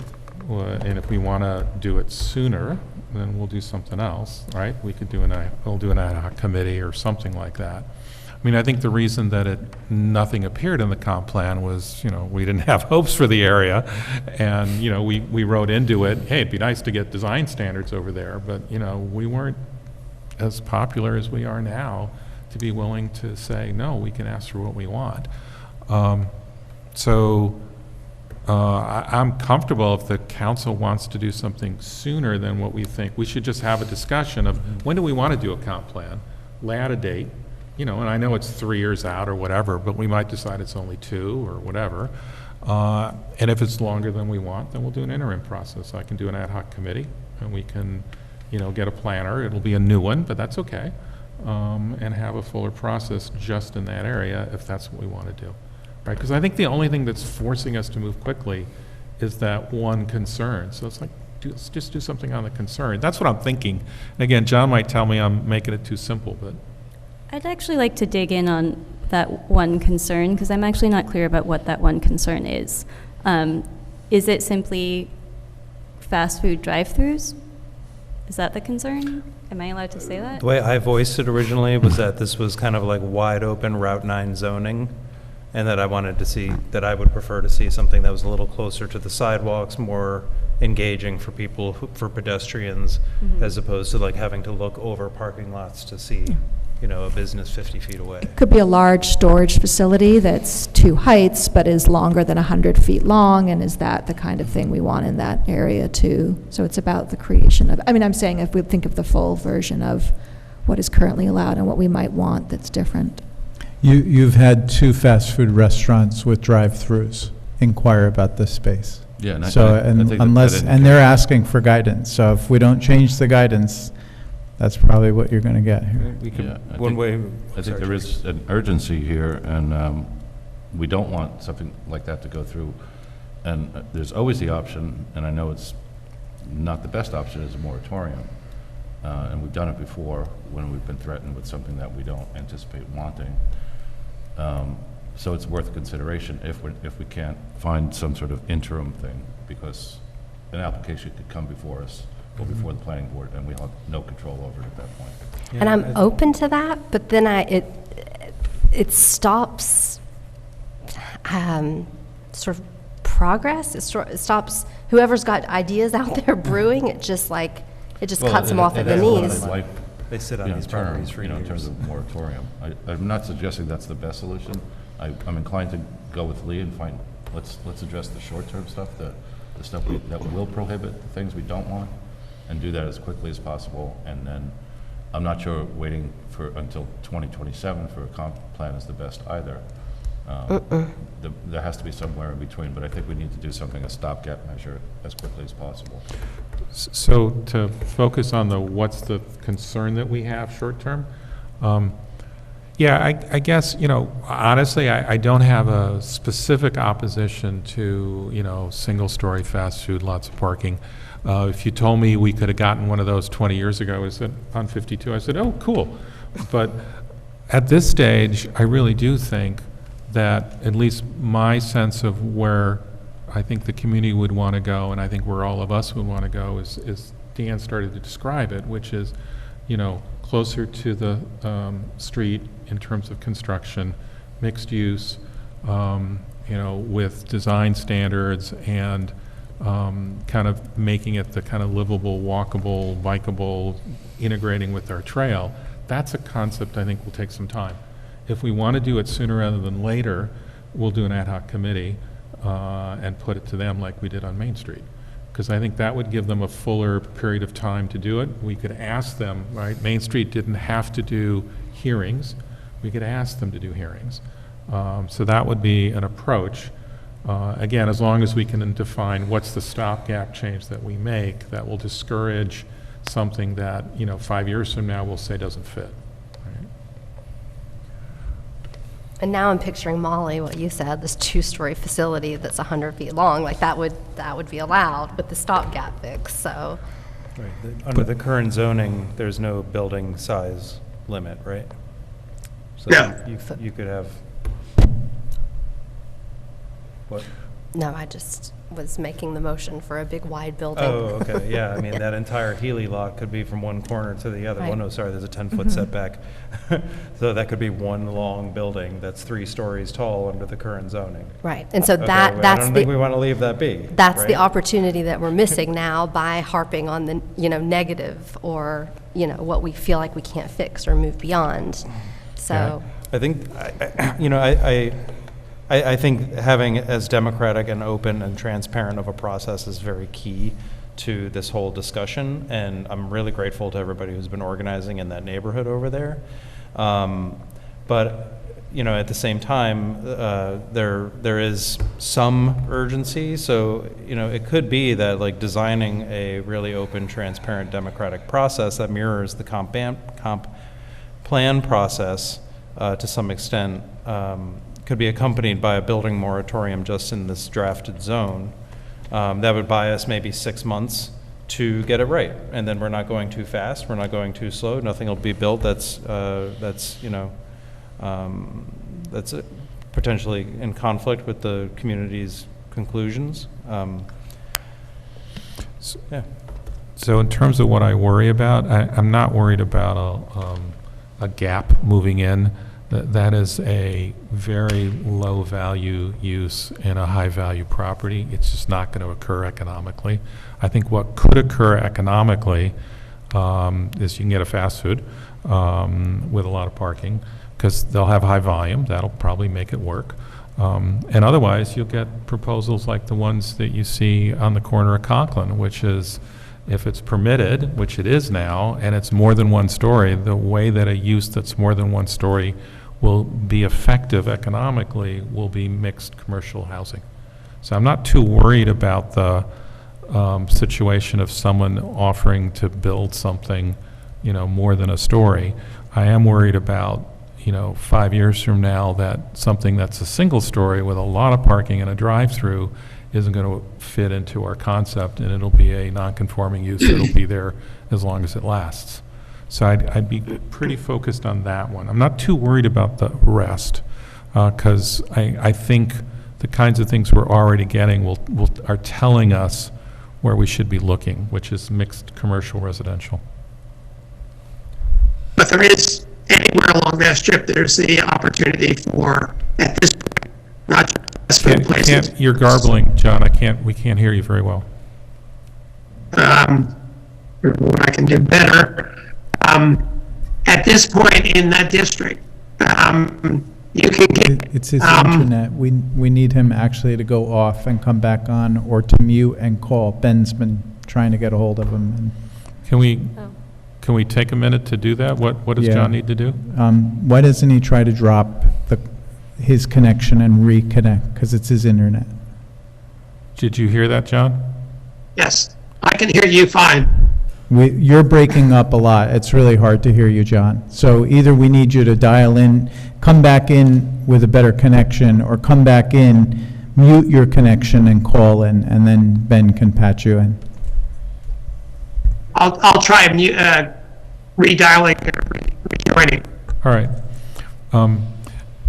and if we want to do it sooner, then we'll do something else, right? We could do we'll do an ad hoc committee or something like that. I think the reason that nothing appeared in the comp plan was, we didn't have hopes for the area, and we wrote into it, hey, it'd be nice to get design standards over there, but we weren't as popular as we are now to be willing to say, no, we can ask for what we want. So I'm comfortable if the council wants to do something sooner than what we think. We should just have a discussion of when do we want to do a comp plan, lay out a date, and I know it's 3 years out or whatever, but we might decide it's only 2 or whatever. And if it's longer than we want, then we'll do an interim process. I can do an ad hoc committee, and we can, get a planner. It'll be a new one, but that's okay. and have a fuller process just in that area if that's what we want to do, right? Because I think the only thing that's forcing us to move quickly is that one concern. So it's like, let's just do something on the concern. That's what I'm thinking. And again, John might tell me I'm making it too simple, but I'd actually like to dig in on that one concern, because I'm actually not clear about what that one concern is. Is it simply fast food drive-throughs? Is that the concern? Am I allowed to say that? The way I voiced it originally was that this was kind of like wide open Route 9 zoning, and that I wanted to see, that I would prefer to see something that was a little closer to the sidewalks, more engaging for people, for pedestrians, as opposed to like having to look over parking lots to see, you know, a business 50 feet away. Could be a large storage facility that's 2 heights, but is longer than 100 feet long, and is that the kind of thing we want in that area too? So it's about the creation of, I mean, I'm saying if we think of the full version of what is currently allowed and what we might want that's different. You've had 2 fast food restaurants with drive-throughs inquire about this space. Yeah, and I So, think and that unless, and indicates- they're asking for guidance, so if we don't change the guidance, that's probably what you're gonna get here. We could, Yeah, I one think- way. I think sorry, there is an urgency here, and we don't want something like that to go through. And there's always the option, and I know it's not the best option, is a moratorium. And we've done it before when we've been threatened with something that we don't anticipate wanting. So it's worth consideration if we can't find some sort of interim thing, because an application could come before us, or before the planning board, and we'll have no control over it at that point. And I'm open to that, but then it stops sort of progress. It stops whoever's got ideas out there brewing. It just cuts them off at the knees. They sit on these properties for in terms years. of moratorium. I'm not suggesting that's the best solution. I'm inclined to go with Lee and find, let's address the short-term stuff, the stuff that will prohibit, the things we don't want, and do that as quickly as possible. And then, I'm not sure waiting until 2027 for a comp plan is the best either. There has to be somewhere in between, but I think we need to do something, a stopgap measure, as quickly as possible. So to focus on what's the concern that we have short-term, yeah, I guess, you know, honestly, I don't have a specific opposition to, you know, single-story fast food, lots of parking. If you told me we could have gotten one of those 20 years ago, I said, on 52, I said, oh, cool. But at this stage, I really do think that at least my sense of where I think the community would want to go, and I think where all of us would want to go, is Dan started to describe it, which is, you know, closer to the street in terms of construction, mixed use, you know, with design standards and kind of making it the kind of livable, walkable, bikeable, integrating with our trail. That's a concept I think will take some time. If we want to do it sooner rather than later, we'll do an ad hoc committee and put it to them like we did on Main Street. Because I think that would give them a fuller period of time to do it. We could ask them, right? Main Street didn't have to do hearings. We could ask them to do hearings. So that would be an approach. Again, as long as we can define what's the stopgap change that we make that will discourage something that, you know, 5 years from now we'll say doesn't fit. Right? And now I'm picturing Molly, what you said, this 2-story facility that's 100 feet long, like that would be allowed with the stopgap fix, so. Right. Under the current zoning, there's no building size limit, right? So No. you could have, what? No, I just was making the motion for a big wide building. Oh, okay, yeah, I mean, that entire Healy lot could be from one corner to the other. Well, Right. no, sorry, there's a 10-foot setback. So that could be one long building that's 3 stories tall under the current zoning. Right, and so Okay, that's I don't think we the, want to leave that be. that's the right? opportunity that we're missing now by harping on the, you know, negative or, you know, what we feel like we can't fix or move beyond. So, I think, you know, I think having as democratic and open and transparent of a process is very key to this whole discussion, and I'm really grateful to everybody who's been organizing in that neighborhood over there. But, you know, at the same time, there is some urgency, so, you know, it could be that, like, designing a really open, transparent, democratic process that mirrors the comp plan process, to some extent, could be accompanied by a building moratorium just in this drafted zone, that would buy us maybe 6 months to get it right. And then we're not going too fast, we're not going too slow, nothing will be built that's potentially in conflict with the community's conclusions. Yeah. So in terms of what I worry about, I'm not worried about a gap moving in. That is a very low-value use in a high-value property. It's just not going to occur economically. I think what could occur economically is you can get a fast food with a lot of parking, because they'll have high volume. That'll probably make it work. And otherwise, you'll get proposals like the ones that you see on the corner of Conklin, which is, if it's permitted, which it is now, and it's more than one story, the way that a use that's more than one story will be effective economically will be mixed commercial housing. So I'm not too worried about the situation of someone offering to build something, more than a story. I am worried about, 5 years from now, that something that's a single story with a lot of parking and a drive-through isn't going to fit into our concept, and it'll be a non-conforming use that'll be there as long as it lasts. So I'd be pretty focused on that one. I'm not too worried about the rest, because I think the kinds of things we're already getting are telling us where we should be looking, which is mixed commercial residential. But there is, anywhere along that strip, there's the opportunity for, at this point, not just food places. You're garbling, John. We can't hear you very well. What I can do better. At this point in that district, you can get... It's his internet. We need him actually to go off and come back on, or to mute and call. Ben's been trying to get a hold of him. Can we take a minute to do that? What does Yeah. John need to do? Why doesn't he try to drop his connection and reconnect? Because it's his internet. Did you hear that, John? Yes, I can hear you fine. You're breaking up a lot. It's really hard to hear you, John. So either we need you to dial in, come back in with a better connection, or come back in, mute your connection and call in, and then Ben can patch you in. I'll try redialing and rejoining. All right.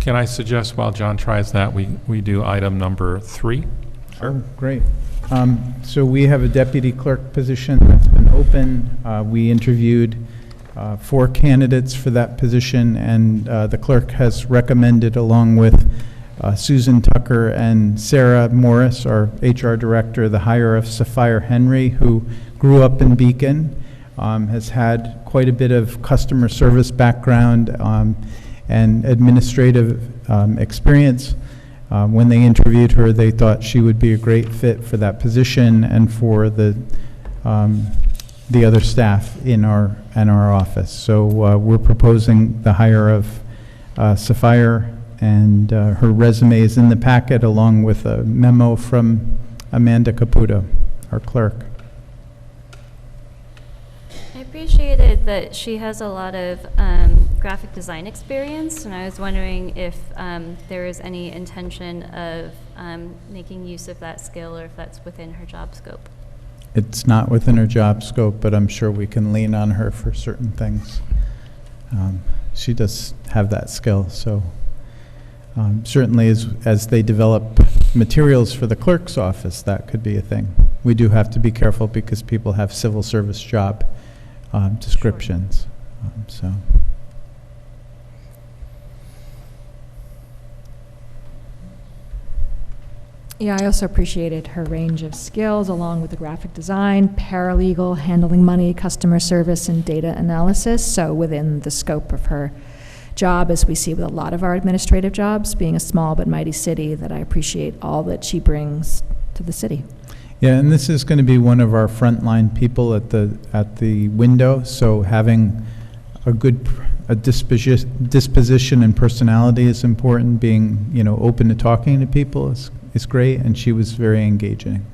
Can I suggest, while John tries that, we do item number 3? Oh, great. So we have a deputy clerk position that's been open. We interviewed 4 candidates for that position, and the clerk has recommended, along with Susan Tucker and Sarah Morris, our HR director, the hire of Sapphire Henry, who grew up in Beacon, has had quite a bit of customer service background and administrative experience. When they interviewed her, they thought she would be a great fit for that position and for the other staff in our office. So we're proposing the hire of Sapphire, and her resume is in the packet, along with a memo from Amanda Caputo, our clerk. I appreciated that she has a lot of graphic design experience, and I was wondering if there is any intention of making use of that skill, or if that's within her job scope. It's not within her job scope, but I'm sure we can lean on her for certain things. She does have that skill, so certainly as they develop materials for the clerk's office, that could be a thing. We do have to be careful because people have civil service job descriptions. So. Yeah, I also appreciated her range of skills, along with the graphic design, paralegal, handling money, customer service, and data analysis. So within the scope of her job, as we see with a lot of our administrative jobs, being a small but mighty city, that I appreciate all that she brings to the city. Yeah, and this is going to be one of our frontline people at the window. So having a good disposition and personality is important. Being open to talking to people is great, and she was very engaging.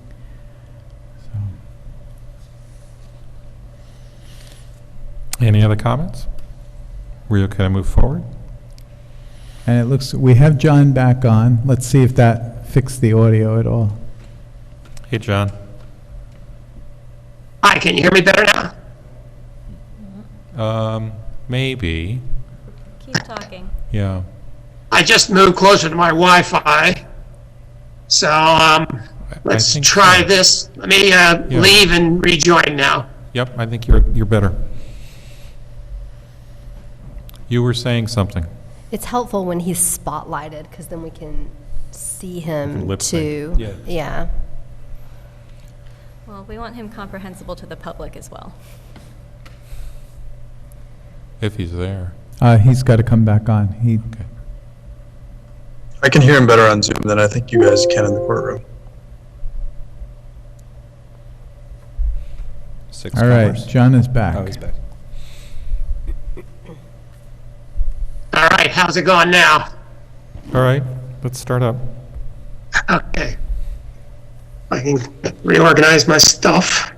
So. Any other comments? Were you okay to move forward? And it looks, we have John back on. Let's see if that fixed the audio at all. Hey, John. Hi, can you hear me better now? Maybe, Keep talking. yeah. I just moved closer to my Wi-Fi. So let's think try so. this. Let me leave and rejoin now. Yep, I think you're better. You were saying something. It's helpful when he's spotlighted, because then we can see him lip too. sync. Yeah. Well, we want him comprehensible to the public as well. If he's there. He's got to come back on. He, I can hear him better on Zoom than I think you guys can in the courtroom. Six all right, members. John is back. Oh, he's back. All right, how's it going now? All right, let's start up. Okay. I can reorganize my stuff.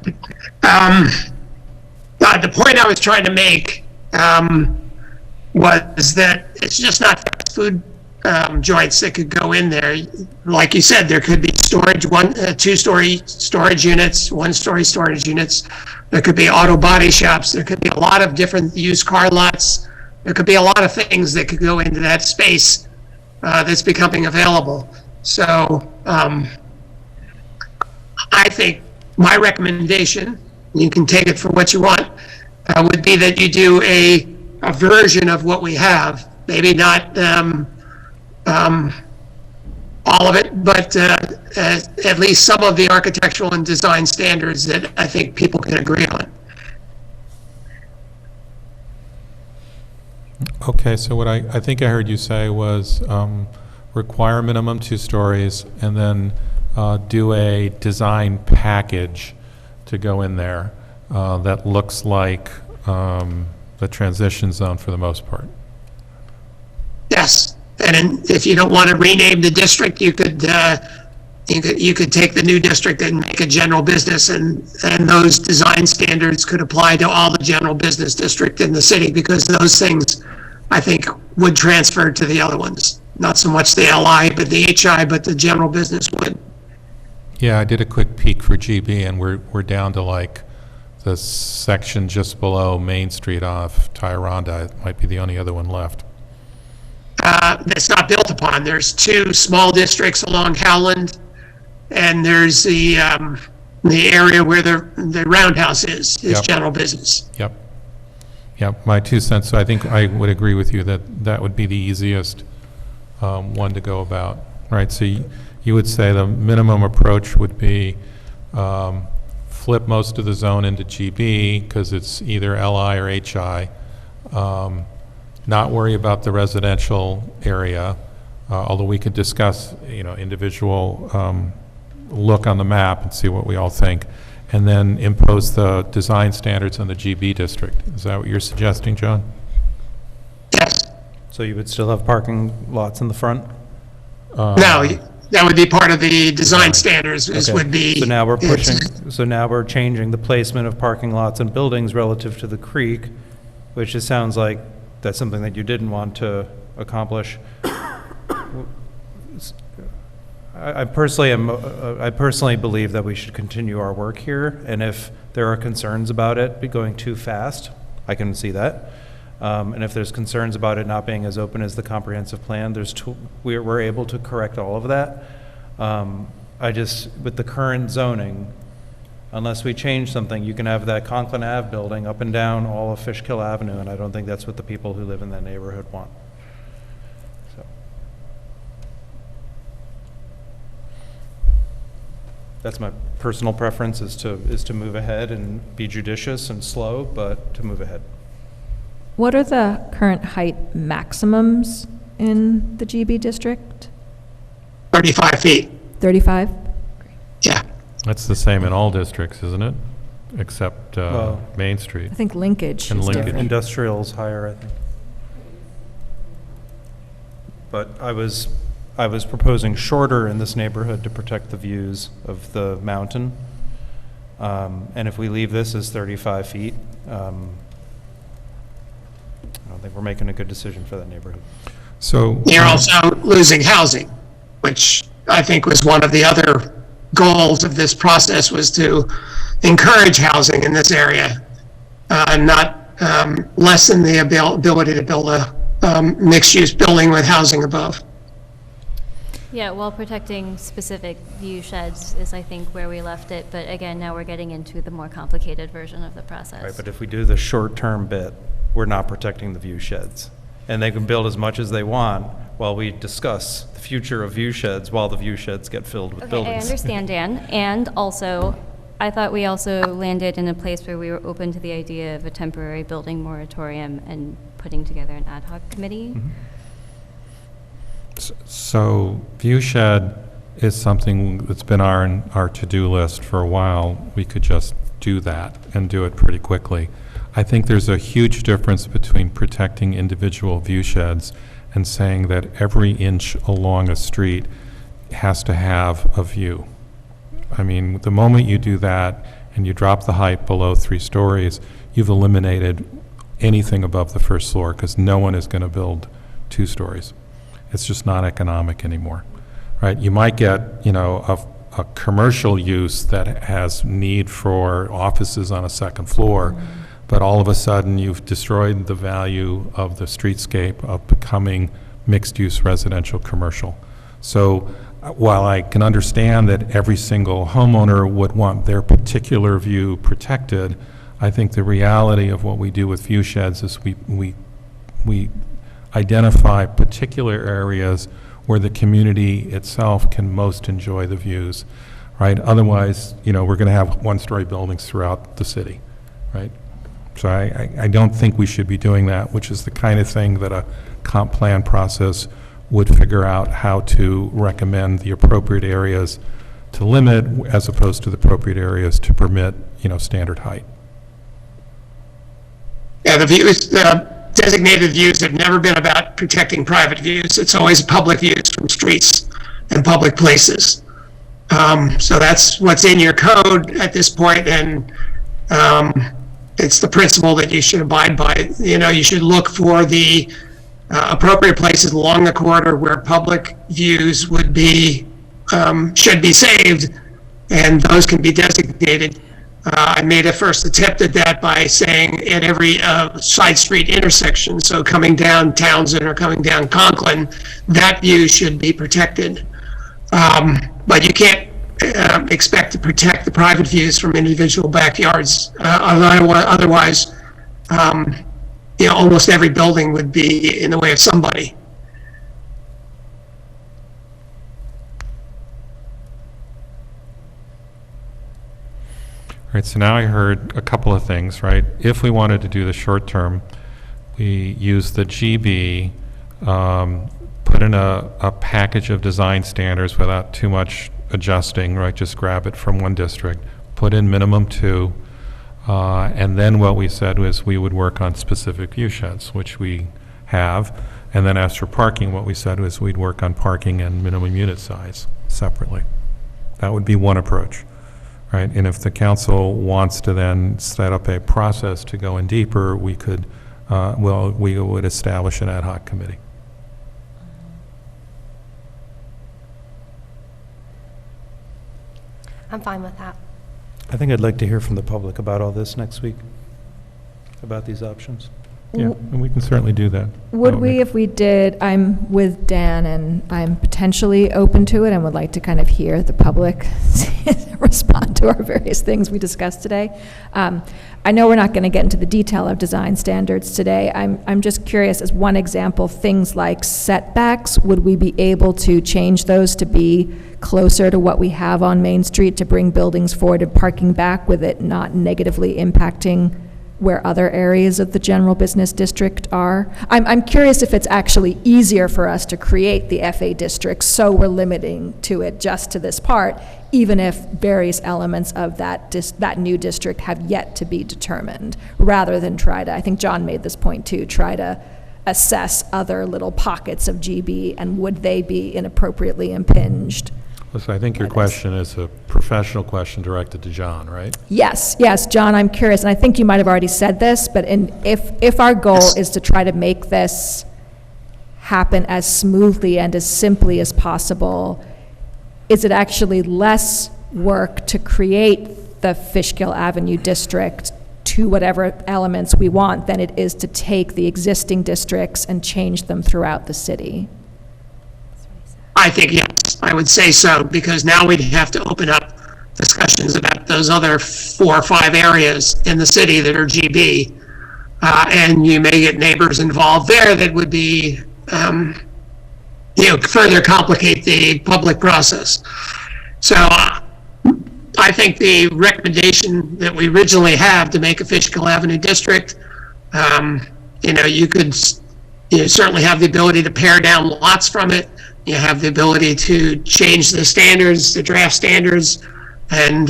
The point I was trying to make was that it's just not fast food joints that could go in there. Like you said, there could be storage, two-story storage units, one-story storage units. There could be auto body shops. There could be a lot of different used car lots. There could be a lot of things that could go into that space that's becoming available. So I think my recommendation, you can take it for what you want, would be that you do a version of what we have. Maybe not all of it, but at least some of the architectural and design standards that I think people can agree on. Okay, so what I think I heard you say was require minimum 2 stories and then do a design package to go in there that looks like the transition zone for the most part. Yes, and if you don't want to rename the district, you could take the new district and make a general business, and those design standards could apply to all the general business district in the city, because those things, I think, would transfer to the other ones. Not so much the LI, but the HI, but the general business would. Yeah, I did a quick peek for GB, and we're down to like the section just below Main Street off Tyranda. It might be the only other one left. That's not built upon. There's 2 small districts along Howland, and there's the area where the roundhouse is Yep. general business. Yep. Yep, my 2 cents, so I think I would agree with you that that would be the easiest one to go about, right? So you would say the minimum approach would be flip most of the zone into GB, because it's either LI or HI. Not worry about the residential area, although we could discuss, individual look on the map and see what we all think, and then impose the design standards on the GB district. Is that what you're suggesting, John? Yes. So you would still have parking lots in the front? No, that would be part of the design standards, Okay. would be. So now we're it's- so now we're changing the placement of parking lots and buildings relative to the creek, which it sounds like that's something that you didn't want to accomplish. I personally believe that we should continue our work here, and if there are concerns about it going too fast, I can see that. And if there's concerns about it not being as open as the comprehensive plan, we're able to correct all of that. With the current zoning, unless we change something, you can have that Conklin Ave building up and down all of Fishkill Avenue, and I don't think that's what the people who live in that neighborhood want. So. That's my personal preference, is to move ahead and be judicious and slow, but to move ahead. What are the current height maximums in the GB district? 35 feet, 35? yeah. That's the same in all districts, isn't it? Except Well- Main Street. I think linkage And is linkage. different. Industrial's higher, I think. But I was proposing shorter in this neighborhood to protect the views of the mountain. And if we leave this as 35 feet, I don't think we're making a good decision for that neighborhood. So. You're also losing housing, which I think was one of the other goals of this process, was to encourage housing in this area, not lessen the ability to build a mixed-use building with housing above. Yeah, while protecting specific view sheds is, I think, where we left it. But again, now we're getting into the more complicated version of the process. Right, but if we do the short-term bit, we're not protecting the view sheds. And they can build as much as they want while we discuss the future of view sheds while the view sheds get filled with Okay, buildings. I understand, Dan. And also, I thought we also landed in a place where we were open to the idea of a temporary building moratorium and putting together an ad hoc committee. So view shed is something that's been on our to-do list for a while. We could just do that and do it pretty quickly. I think there's a huge difference between protecting individual view sheds and saying that every inch along a street has to have a view. I mean, the moment you do that and you drop the height below 3 stories, you've eliminated anything above the first floor, because no one is going to build 2 stories. It's just not economic anymore, right? You might get, you know, a commercial use that has need for offices on a second floor, but all of a sudden you've destroyed the value of the streetscape of becoming mixed-use residential commercial. So while I can understand that every single homeowner would want their particular view protected, I think the reality of what we do with view sheds is we identify particular areas where the community itself can most enjoy the views, right? Otherwise, you know, we're going to have 1-story buildings throughout the city, right? So I don't think we should be doing that, which is the kind of thing that a comp plan process would figure out how to recommend the appropriate areas to limit as opposed to the appropriate areas to permit, you know, standard height. Yeah, the views, designated views have never been about protecting private views. It's always public views from streets and public places. So that's what's in your code at this point, and it's the principle that you should abide by. You know, you should look for the appropriate places along the corridor where public views would be, should be saved, and those can be designated. I made a first attempt at that by saying at every side street intersection, so coming down Townsend or coming down Conklin, that view should be protected. But you can't expect to protect the private views from individual backyards. Otherwise, you know, almost every building would be in the way of somebody. All right, so now I heard a couple of things, right? If we wanted to do the short term, we use the GB, put in a package of design standards without too much adjusting, right? Just grab it from one district, put in minimum 2, and then what we said was we would work on specific view sheds, which we have. And then as for parking, what we said was we'd work on parking and minimum unit size separately. That would be one approach. Right, and if the council wants to then set up a process to go in deeper, we could, we would establish an ad hoc committee. I'm fine with that. I think I'd like to hear from the public about all this next week, about these options. Yeah, and we can certainly do that. Would we, if we did, I'm with Dan, and I'm potentially open to it and would like to kind of hear the public respond to our various things we discussed today. I know we're not going to get into the detail of design standards today. I'm just curious, as one example, things like setbacks, would we be able to change those to be closer to what we have on Main Street to bring buildings forward and parking back with it not negatively impacting where other areas of the general business district are? I'm curious if it's actually easier for us to create the FA district, so we're limiting to it just to this part, even if various elements of that new district have yet to be determined, rather than try to, I think John made this point too, try to assess other little pockets of GB and would they be inappropriately impinged? Listen, I think your That is. question is a professional question directed to John, right? Yes, yes, John, I'm curious, and I think you might have already said this, but if our goal Yes. is to try to make this happen as smoothly and as simply as possible, is it actually less work to create the Fishkill Avenue district to whatever elements we want than it is to take the existing districts and change them throughout the city? I think, yes, I would say so, because now we'd have to open up discussions about those other 4 or 5 areas in the city that are GB. And you may get neighbors involved there that would be, further complicate the public process. So I think the recommendation that we originally have to make a Fishkill Avenue district, you could certainly have the ability to pare down lots from it. You have the ability to change the standards, the draft standards, and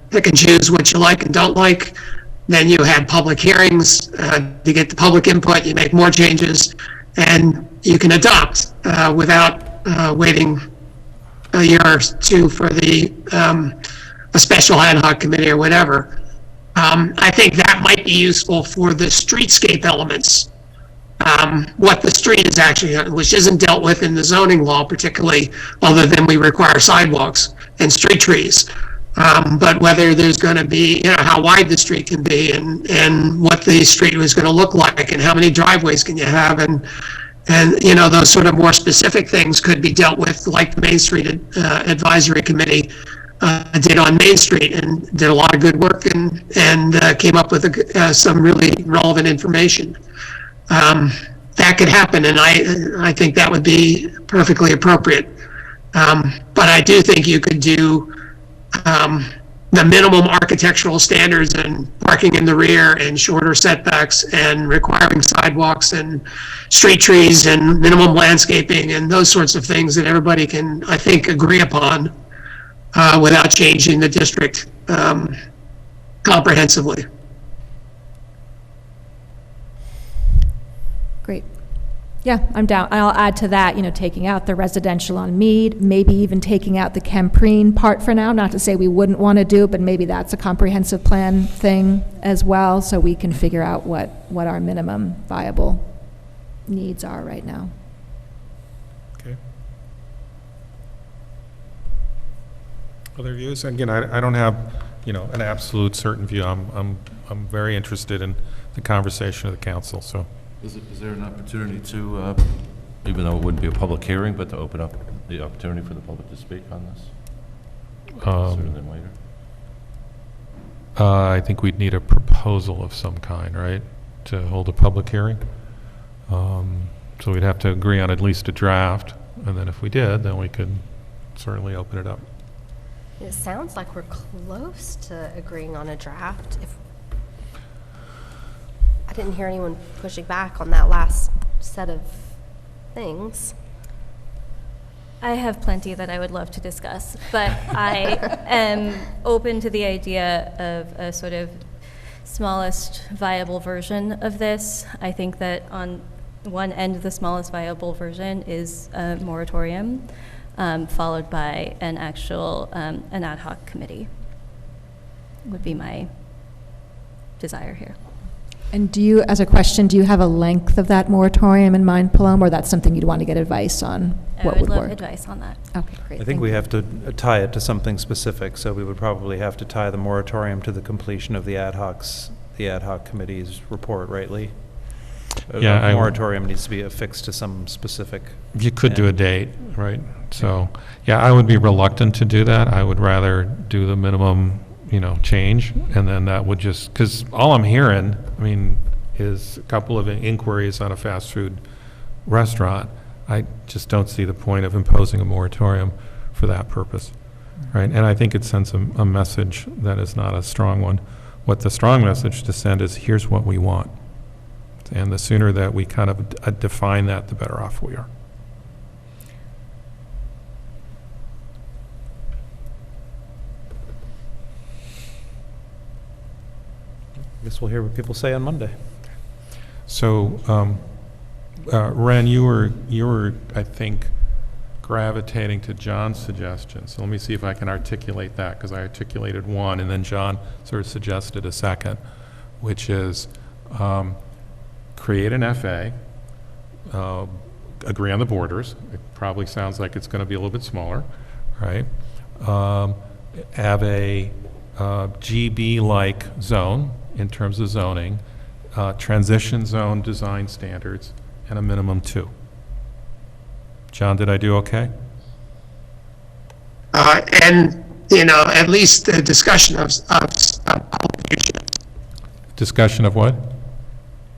pick and choose what you like and don't like. Then you have public hearings to get the public input. You make more changes, and you can adopt without waiting a year or two for a special ad hoc committee or whatever. I think that might be useful for the streetscape elements. What the street is actually, which isn't dealt with in the zoning law particularly, other than we require sidewalks and street trees. But whether there's going to be, how wide the street can be and what the street is going to look like and how many driveways can you have and those sort of more specific things could be dealt with, like the Main Street Advisory Committee did on Main Street and did a lot of good work and came up with some really relevant information. That could happen, and I think that would be perfectly appropriate. But I do think you could do the minimum architectural standards and parking in the rear and shorter setbacks and requiring sidewalks and street trees and minimum landscaping and those sorts of things that everybody can, I think, agree upon without changing the district comprehensively. Great. Yeah, I'm down. I'll add to that, taking out the residential on Mead, maybe even taking out the Camprine part for now, not to say we wouldn't want to do it, but maybe that's a comprehensive plan thing as well, so we can figure out what our minimum viable needs are right now. Okay. Other views? Again, I don't have, an absolute certain view. I'm very interested in the conversation of the council, so. Is there an opportunity to, even though it wouldn't be a public hearing, but to open up the opportunity for the public to speak on this? Sooner than later? I think we'd need a proposal of some kind, right, to hold a public hearing. So we'd have to agree on at least a draft, and then if we did, then we could certainly open it up. It sounds like we're close to agreeing on a draft. I didn't hear anyone pushing back on that last set of things. I have plenty that I would love to discuss, but I am open to the idea of a sort of smallest viable version of this. I think that on one end, the smallest viable version is a moratorium, followed by an actual, an ad hoc committee, would be my desire here. And as a question, do you have a length of that moratorium in mind, Paloma, or that's something you'd want to get advice on? What I would would love work? advice on that. Okay, great. I think we have to tie it to something specific, so we would probably have to tie the moratorium to the completion of the ad hoc committee's report, right, Lee? Yeah, A moratorium needs to be affixed to some specific. You could do a date, right? So, yeah, I would be reluctant to do that. I would rather do the minimum, change, and then that would just, because all I'm hearing, is a couple of inquiries on a fast food restaurant. I just don't see the point of imposing a moratorium for that purpose, right? And I think it sends a message that is not a strong one. What the strong message to send is, here's what we want. And the sooner that we kind of define that, the better off we are. I guess we'll hear what people say on Monday. So, Ren, you were, I think, gravitating to John's suggestion. So let me see if I can articulate that, because I articulated one, and then John sort of suggested a second, which is create an FA, agree on the borders. It probably sounds like it's going to be a little bit smaller, right? Have a GB-like zone in terms of zoning, transition zone design standards, and a minimum 2. John, did I do okay? And, at least the discussion of public view sheds. Discussion of what?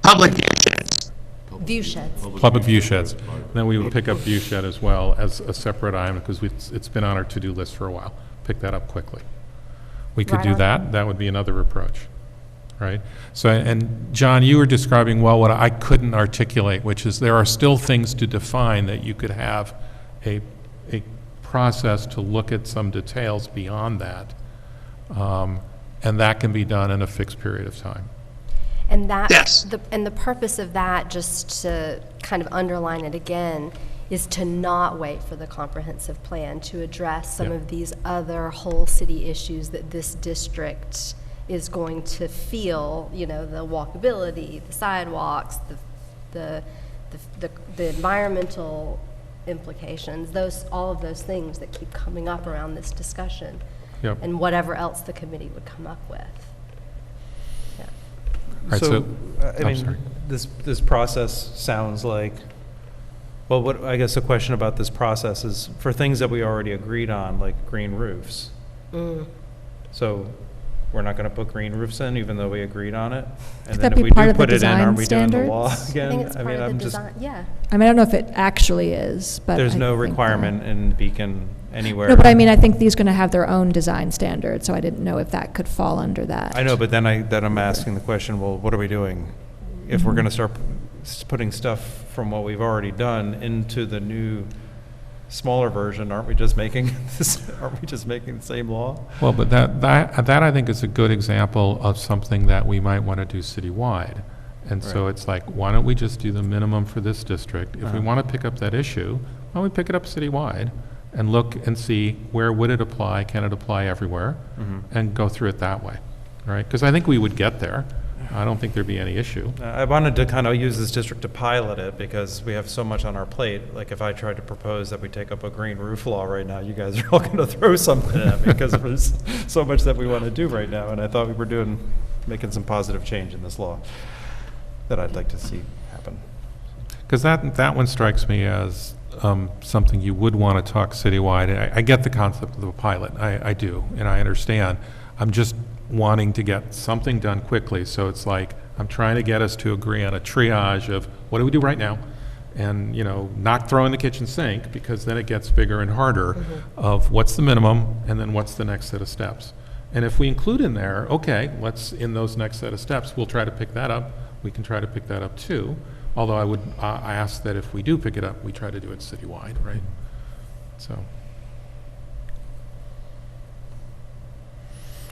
Public view sheds. View sheds. Public view sheds. Then we would pick up view shed as well as a separate item, because it's been on our to-do list for a while. Pick that up quickly. We could Right do on. that. That would be another approach, right? So, and John, you were describing well what I couldn't articulate, which is there are still things to define that you could have a process to look at some details beyond that. And that can be done in a fixed period of time. And that, Yes. the purpose of that, just to kind of underline it again, is to not wait for the comprehensive plan to address some Yeah. of these other whole city issues that this district is going to feel, the walkability, the sidewalks, the environmental implications, all of those things that keep coming up around this discussion, Yep. and whatever else the committee would come up with. Yeah. Right, So, so- I I'm sorry. mean, this process sounds like, well, what, I guess the question about this process is for things that we already agreed on, like green roofs. So we're not going to put green roofs in, even though we agreed on it? And Could then that if be we part do of the put it in, are design we doing the law standards? again? I think it's part of I'm the just, design, yeah. I mean, I don't know if it actually is, but. there's I no think that- requirement in Beacon anywhere. No, but I mean, I think these are going to have their own design standards, so I didn't know if that could fall under that. I know, but then I'm asking the question, well, what are we doing? If we're going to start putting stuff from what we've already done into the new, smaller version, aren't we just making the same law? Well, but that I think is a good example of something that we might want to do citywide. And so Right. it's like, why don't we just do the minimum for this district? If we want to pick up that issue, why don't we pick it up citywide and look and see where would it apply, can it apply everywhere, and go through it that way, right? Because I think we would get there. I don't think there'd be any issue. I wanted to kind of use this district to pilot it because we have so much on our plate. Like if I tried to propose that we take up a green roof law right now, you guys are all going to throw something at me because there's so much that we want to do right now. And I thought we were making some positive change in this law that I'd like to see happen. Because that one strikes me as something you would want to talk citywide. I get the concept of the pilot, I do, and I understand. I'm just wanting to get something done quickly, so it's like, I'm trying to get us to agree on a triage of, what do we do right now? And, not throw in the kitchen sink, because then it gets bigger and harder, of what's the minimum, and then what's the next set of steps. And if we include in there, okay, in those next set of steps, we'll try to pick that up. We can try to pick that up too, although I would ask that if we do pick it up, we try to do it citywide, right? So.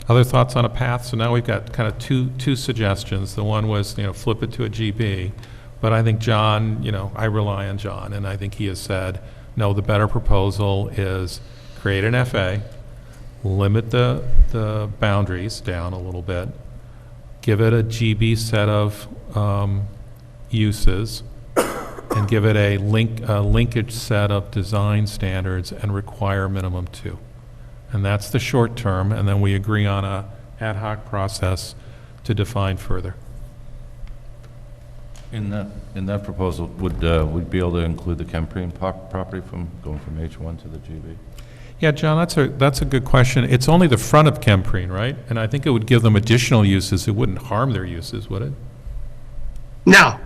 Other thoughts on a path? So now we've got kind of two suggestions. The one was, flip it to a GB, but I think John, I rely on John, and I think he has said, no, the better proposal is create an FA, limit the boundaries down a little bit, give it a GB set of uses, and give it a linkage set of design standards and require minimum 2. And that's the short term, and then we agree on a ad hoc process to define further. In that proposal, would we be able to include the Kemprine property going from H1 to the GB? Yeah, John, that's a good question. It's only the front of Kemprine, right? And I think it would give them additional uses. It wouldn't harm their uses, would it? No,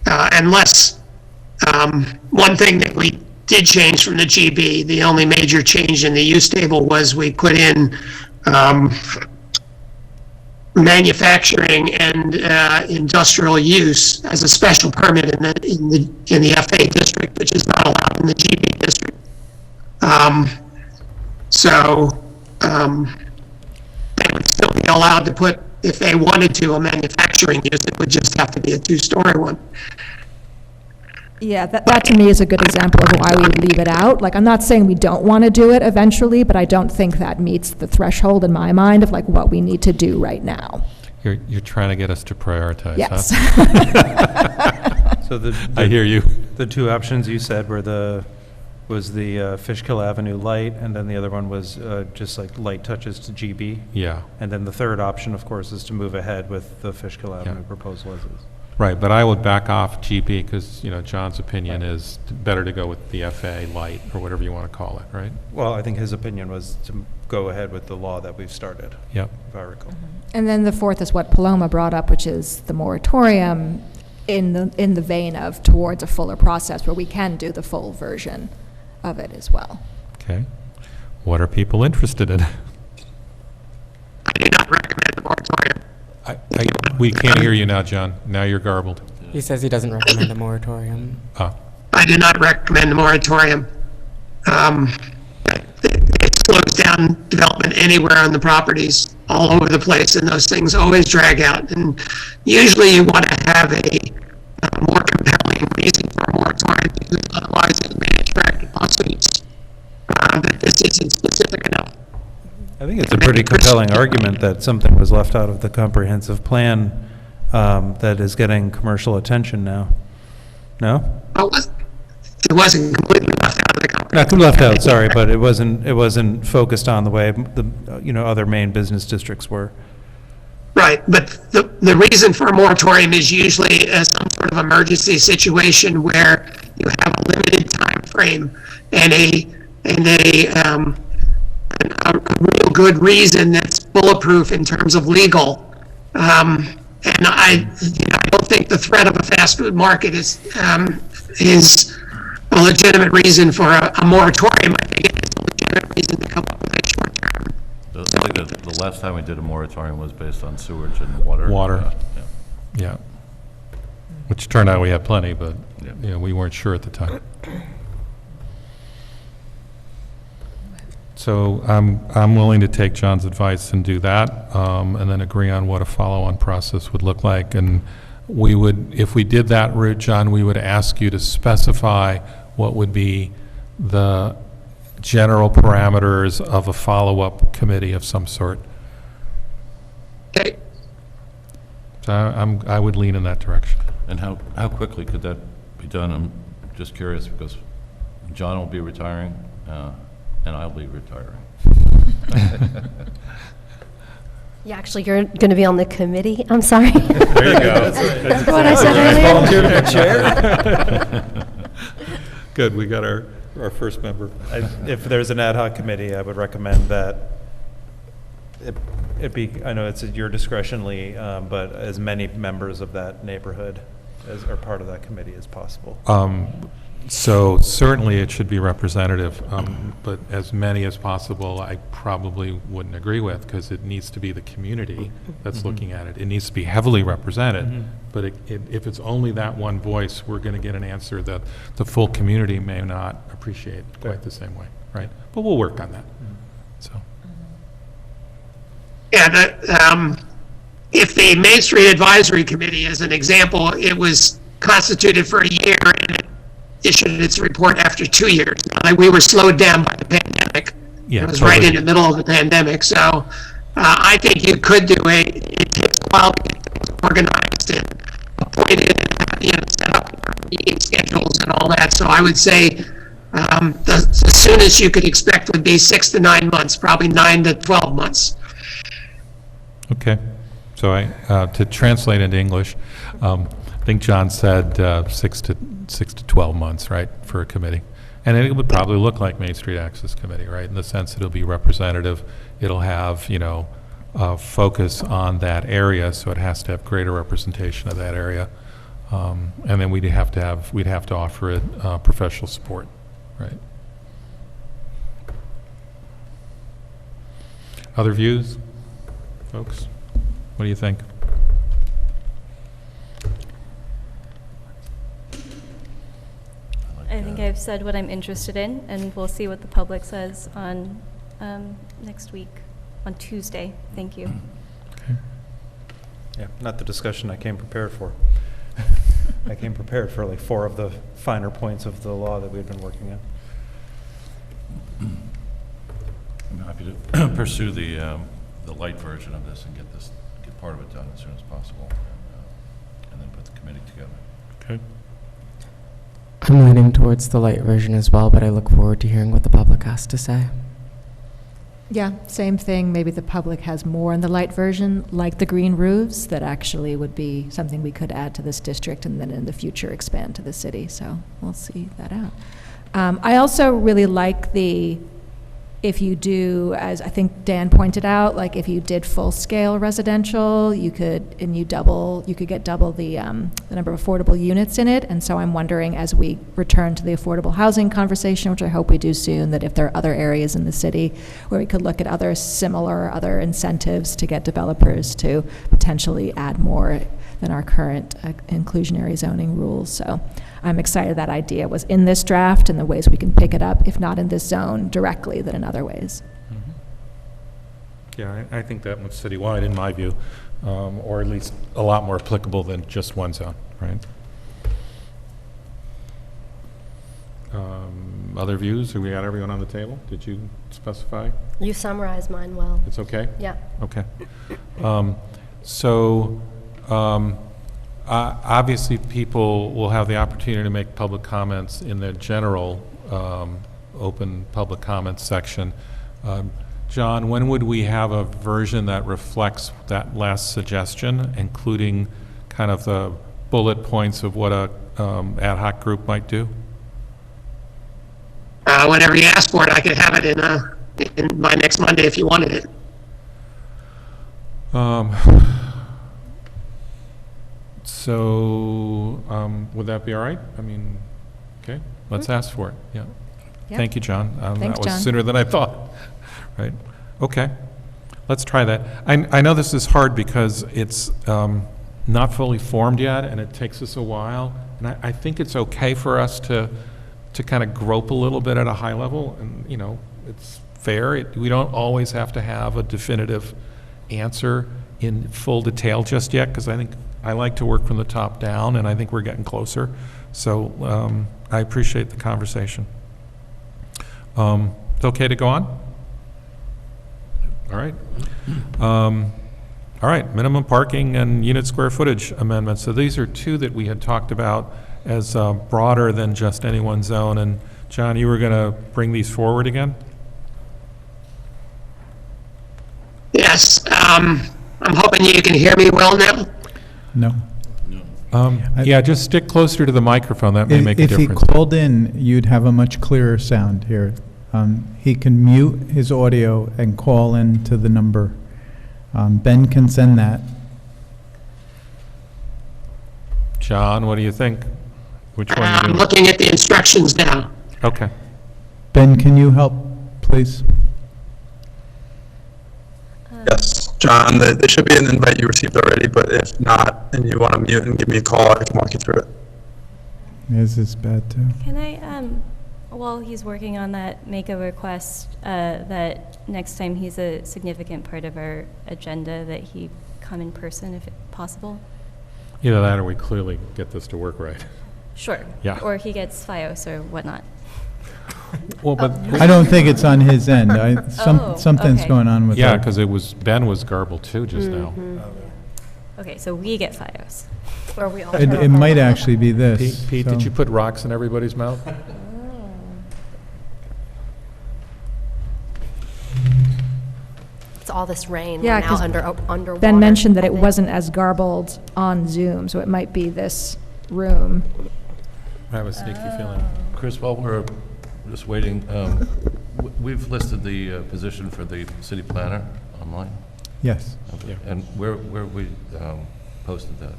unless, one thing that we did change from the GB, the only major change in the use table was we put in manufacturing and industrial use as a special permit in the FA district, which is not allowed in the GB district. So they would still be allowed to put, if they wanted to, a manufacturing use. It would just have to be a 2-story one. Yeah, that to me is a good example of why we would leave it out. Like, I'm not saying we don't want to do it eventually, but I don't think that meets the threshold in my mind of like what we need to do right now. You're trying to get us to prioritize, Yes. huh? So I hear you. The two options you said were was the Fishkill Avenue light, and then the other one was just like light touches to GB. Yeah, And then the third option, of course, is to move ahead with the Fishkill Avenue Yeah. proposal as is. right, but I would back off GB because, John's opinion is better to go with the FA light or whatever you want to call it, right? Well, I think his opinion was to go ahead with the law that we've started, Yep. if I recall. And then the fourth is what Paloma brought up, which is the moratorium in the vein of towards a fuller process where we can do the full version of it as well. Okay. What are people interested in? I do not recommend the moratorium. We can't hear you now, John. Now you're garbled. He says he doesn't recommend a moratorium. Ah, I do not recommend the moratorium. It slows down development anywhere on the properties, all over the place, and those things always drag out. And usually you want to have a more compelling reason for a moratorium, because otherwise it may attract lawsuits that this isn't specific enough. I think it's a pretty compelling argument that something was left out of the comprehensive plan that is getting commercial attention now. No? It wasn't completely left out of the comprehensive. Not left out, sorry, but it wasn't focused on the way the, other main business districts were. Right, but the reason for a moratorium is usually some sort of emergency situation where you have a limited time frame and a real good reason that's bulletproof in terms of legal. And I don't think the threat of a fast food market is a legitimate reason for a moratorium. I think it is a legitimate reason to come up with a short term. I think that the last time we did a moratorium was based on sewage and water. Water. Yeah. yeah. Which turned out we had plenty, but, Yeah. we weren't sure at the time. So I'm willing to take John's advice and do that, and then agree on what a follow-on process would look like. And we would, if we did that route, John, we would ask you to specify what would be the general parameters of a follow-up committee of some sort. Okay. So I would lean in that direction. And how quickly could that be done? I'm just curious because John will be retiring, and I'll be retiring. Yeah, actually, you're going to be on the committee. I'm sorry. There you go. That's what I said earlier. Good, we got our first member. If there's an ad hoc committee, I would recommend that it be, I know it's at your discretion, Lee, but as many members of that neighborhood as are part of that committee as possible. So certainly it should be representative, but as many as possible, I probably wouldn't agree with, because it needs to be the community that's looking at it. It needs to be heavily represented, but if it's only that one voice, we're going to get an answer that the full community may not appreciate quite the same way, right? But we'll work on that, so. Yeah, if the Main Street Advisory Committee is an example, it was constituted for a year and it issued its report after 2 years. Now, we were slowed down by the pandemic. Yeah, It was right totally. in the middle of the pandemic, so I think you could do it takes a while to get things organized and appointed and set up meeting schedules and all that. So I would say the soonest you could expect would be 6 to 9 months, probably 9 to 12 months. Okay, so to translate into English, I think John said 6 to 12 months, right, for a committee. And it would probably look like Main Street Access Committee, right, in the sense it'll be representative. It'll have, a focus on that area, so it has to have greater representation of that area. And then we'd have to offer it professional support, right? Other views, folks? What do you think? I think I've said what I'm interested in, and we'll see what the public says on next week, on Tuesday. Thank you. Yeah, not the discussion I came prepared for. I came prepared for like 4 of the finer points of the law that we've been working on. I'm happy to pursue the light version of this and get part of it done as soon as possible, and then put the committee together. Okay. I'm leaning towards the light version as well, but I look forward to hearing what the public has to say. Yeah, same thing. Maybe the public has more in the light version, like the green roofs, that actually would be something we could add to this district and then in the future expand to the city. So we'll see that out. I also really like if you do, as I think Dan pointed out, like if you did full-scale residential, you could get double the number of affordable units in it. And so I'm wondering, as we return to the affordable housing conversation, which I hope we do soon, that if there are other areas in the city where we could look at other incentives to get developers to potentially add more than our current inclusionary zoning rules. So I'm excited that idea was in this draft and the ways we can pick it up, if not in this zone directly, then in other ways. Yeah, I think that one's citywide in my view, or at least a lot more applicable than just one zone, right? Other views? Have we got everyone on the table? Did you specify? You summarized mine well. It's okay? Yeah. Okay. Obviously, people will have the opportunity to make public comments in the general open public comments section. John, when would we have a version that reflects that last suggestion, including kind of the bullet points of what a ad hoc group might do? Whenever you ask for it, I could have it in by next Monday if you wanted it. Would that be all right? I mean, okay, let's ask for it, yeah. Yeah. Thank you, John. Thanks, That was John. sooner than I thought, right? Okay, let's try that. I know this is hard because it's not fully formed yet, and it takes us a while, and I think it's okay for us to kind of grope a little bit at a high level, and, you know, it's fair. We don't always have to have a definitive answer in full detail just yet, because I think I like to work from the top down, and I think we're getting closer. So I appreciate the conversation. It's okay to go on? All right. All right, minimum parking and unit square footage amendments. So these are 2 that we had talked about as broader than just any one zone. And John, you were going to bring these forward again? Yes, I'm hoping you can hear me well now. No. Yeah, just stick closer to the microphone. That may make a If he difference. called in, you'd have a much clearer sound here. He can mute his audio and call in to the number. Ben can send that. John, what do you think? Which one? I'm you do? looking at the instructions now. Okay. Ben, can you help, please? Yes, John, there should be an invite you received already, but if not, and you want to mute and give me a call, I can walk you through it. This is bad, too. Can I, while he's working on that, make a request that next time he's a significant part of our agenda, that he come in person if possible? Either that or we clearly get this to work right. Sure. Yeah. Or he gets FiOS or whatnot. Well, but, I don't think it's on his end. Something's okay. going on with yeah, that. because Ben was garbled too just now. Okay, so we get FiOS. Or we all. It might actually be this. Pete, so- did you put rocks in everybody's mouth? It's all this rain. Yeah, We're now 'cause underwater. Ben mentioned that I it think. wasn't as garbled on Zoom, so it might be this room. I have a sneaky feeling. Chris, while we're just waiting, we've listed the position for the city planner online. Yes. Yeah. And where we posted that?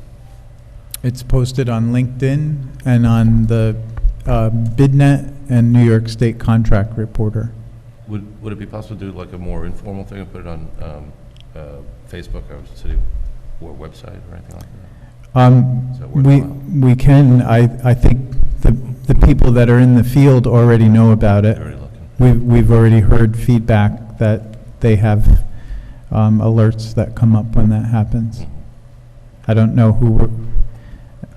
It's posted on LinkedIn and on the BidNet and New York State Contract Reporter. Would it be possible to do like a more informal thing and put it on Facebook or city or website or anything like that? Is that worthwhile? We can, I think the people that are in the field already know about it. Already looking. We've already heard feedback that they have alerts that come up when that happens. I don't know who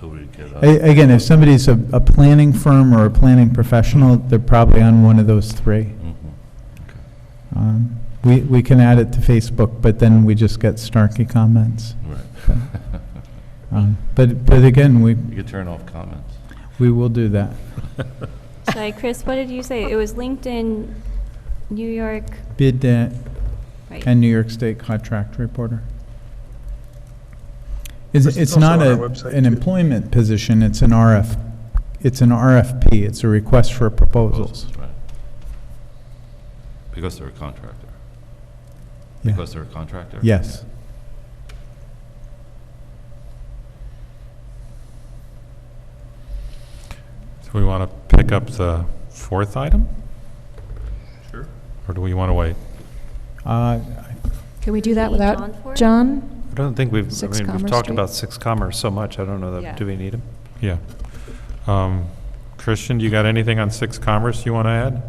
Who would get Again, if somebody's a planning firm or a planning professional, they're probably on one of those three. We can add it to Facebook, but then we just get snarky comments. Right. But again, You could turn off comments. we will do that. Sorry, Chris, what did you say? It was LinkedIn, New York, Bid right? and New York State Contract Reporter. It's It's also not on our website, an too. employment position, it's an RFP, it's a request for proposals. Right. Because they're a contractor. Yeah. Because they're a contractor? Yes. So we want to pick up the fourth item? Sure. Or do we want to wait? Can we do that Need John without for it? John? I don't think we've, Six we've Commerce talked Street? about 6 Commerce so much, I don't know Yeah. that, do we need him? Yeah. Christian, you got anything on 6 Commerce you want to add?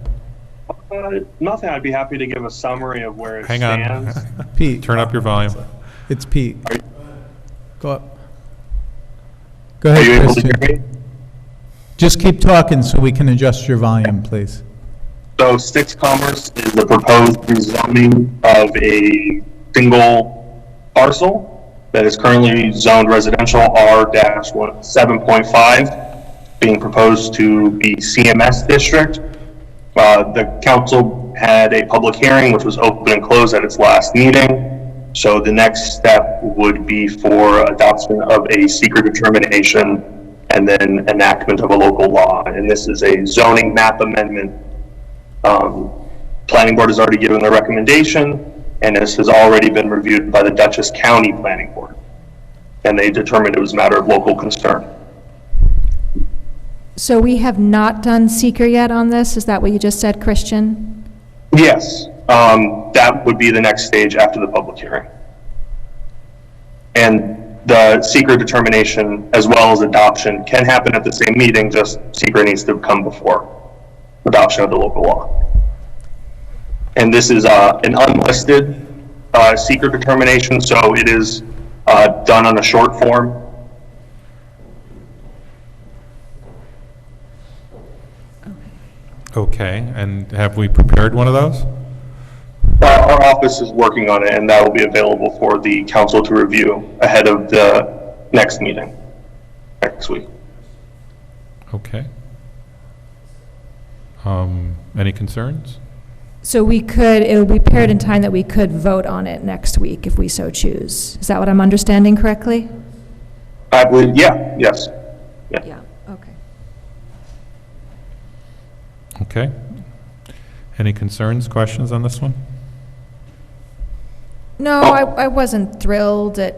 Nothing. I'd be happy to give a summary of where it Hang on. stands. Pete, Turn up your volume. it's Pete. Go up. Go Are you ahead, able to hear Christian. me? Just keep talking so we can adjust your volume, please. So Six Commerce is the proposed rezoning of a single parcel that is currently zoned residential R-7.5, being proposed to be CMS district. The council had a public hearing, which was open and closed at its last meeting. So the next step would be for adoption of a secret determination and then enactment of a local law. And this is a zoning map amendment. Planning board has already given their recommendation, and this has already been reviewed by the Dutchess County Planning Board. And they determined it was a matter of local concern. So we have not done seeker yet on this? Is that what you just said, Christian? Yes, that would be the next stage after the public hearing. And the secret determination as well as adoption can happen at the same meeting, just secret needs to come before adoption of the local law. And this is an unlisted secret determination, so it is done on a short form. Okay, and have we prepared one of those? Our office is working on it, and that will be available for the council to review ahead of the next meeting next week. Okay. Any concerns? So we could, it will be paired in time that we could vote on it next week if we so choose. Is that what I'm understanding correctly? I believe, yeah, yes. Yeah, okay. Okay. Any concerns, questions on this one? No, I wasn't thrilled. It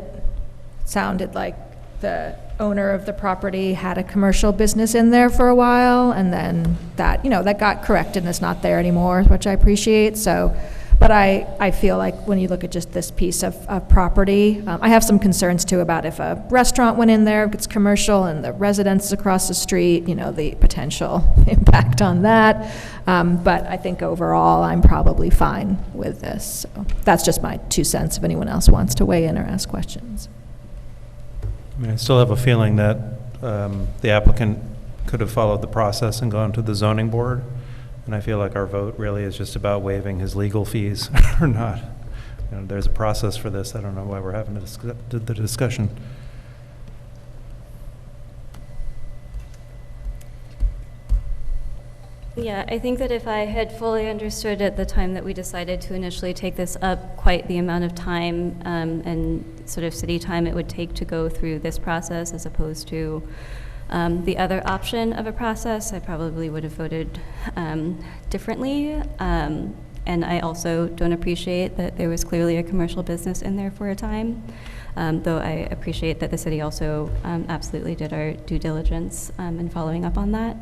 sounded like the owner of the property had a commercial business in there for a while, and then that, that got corrected and it's not there anymore, which I appreciate, so, but I feel like when you look at just this piece of property, I have some concerns too about if a restaurant went in there, if it's commercial, and the residence is across the street, the potential impact on that. But I think overall, I'm probably fine with this. So that's just my 2 cents if anyone else wants to weigh in or ask questions. I mean, I still have a feeling that the applicant could have followed the process and gone to the zoning board, and I feel like our vote really is just about waiving his legal fees or not. There's a process for this, I don't know why we're having the discussion. Yeah, I think that if I had fully understood at the time that we decided to initially take this up, quite the amount of time and sort of city time it would take to go through this process as opposed to the other option of a process, I probably would have voted differently. And I also don't appreciate that there was clearly a commercial business in there for a time, though I appreciate that the city also absolutely did our due diligence in following up on that.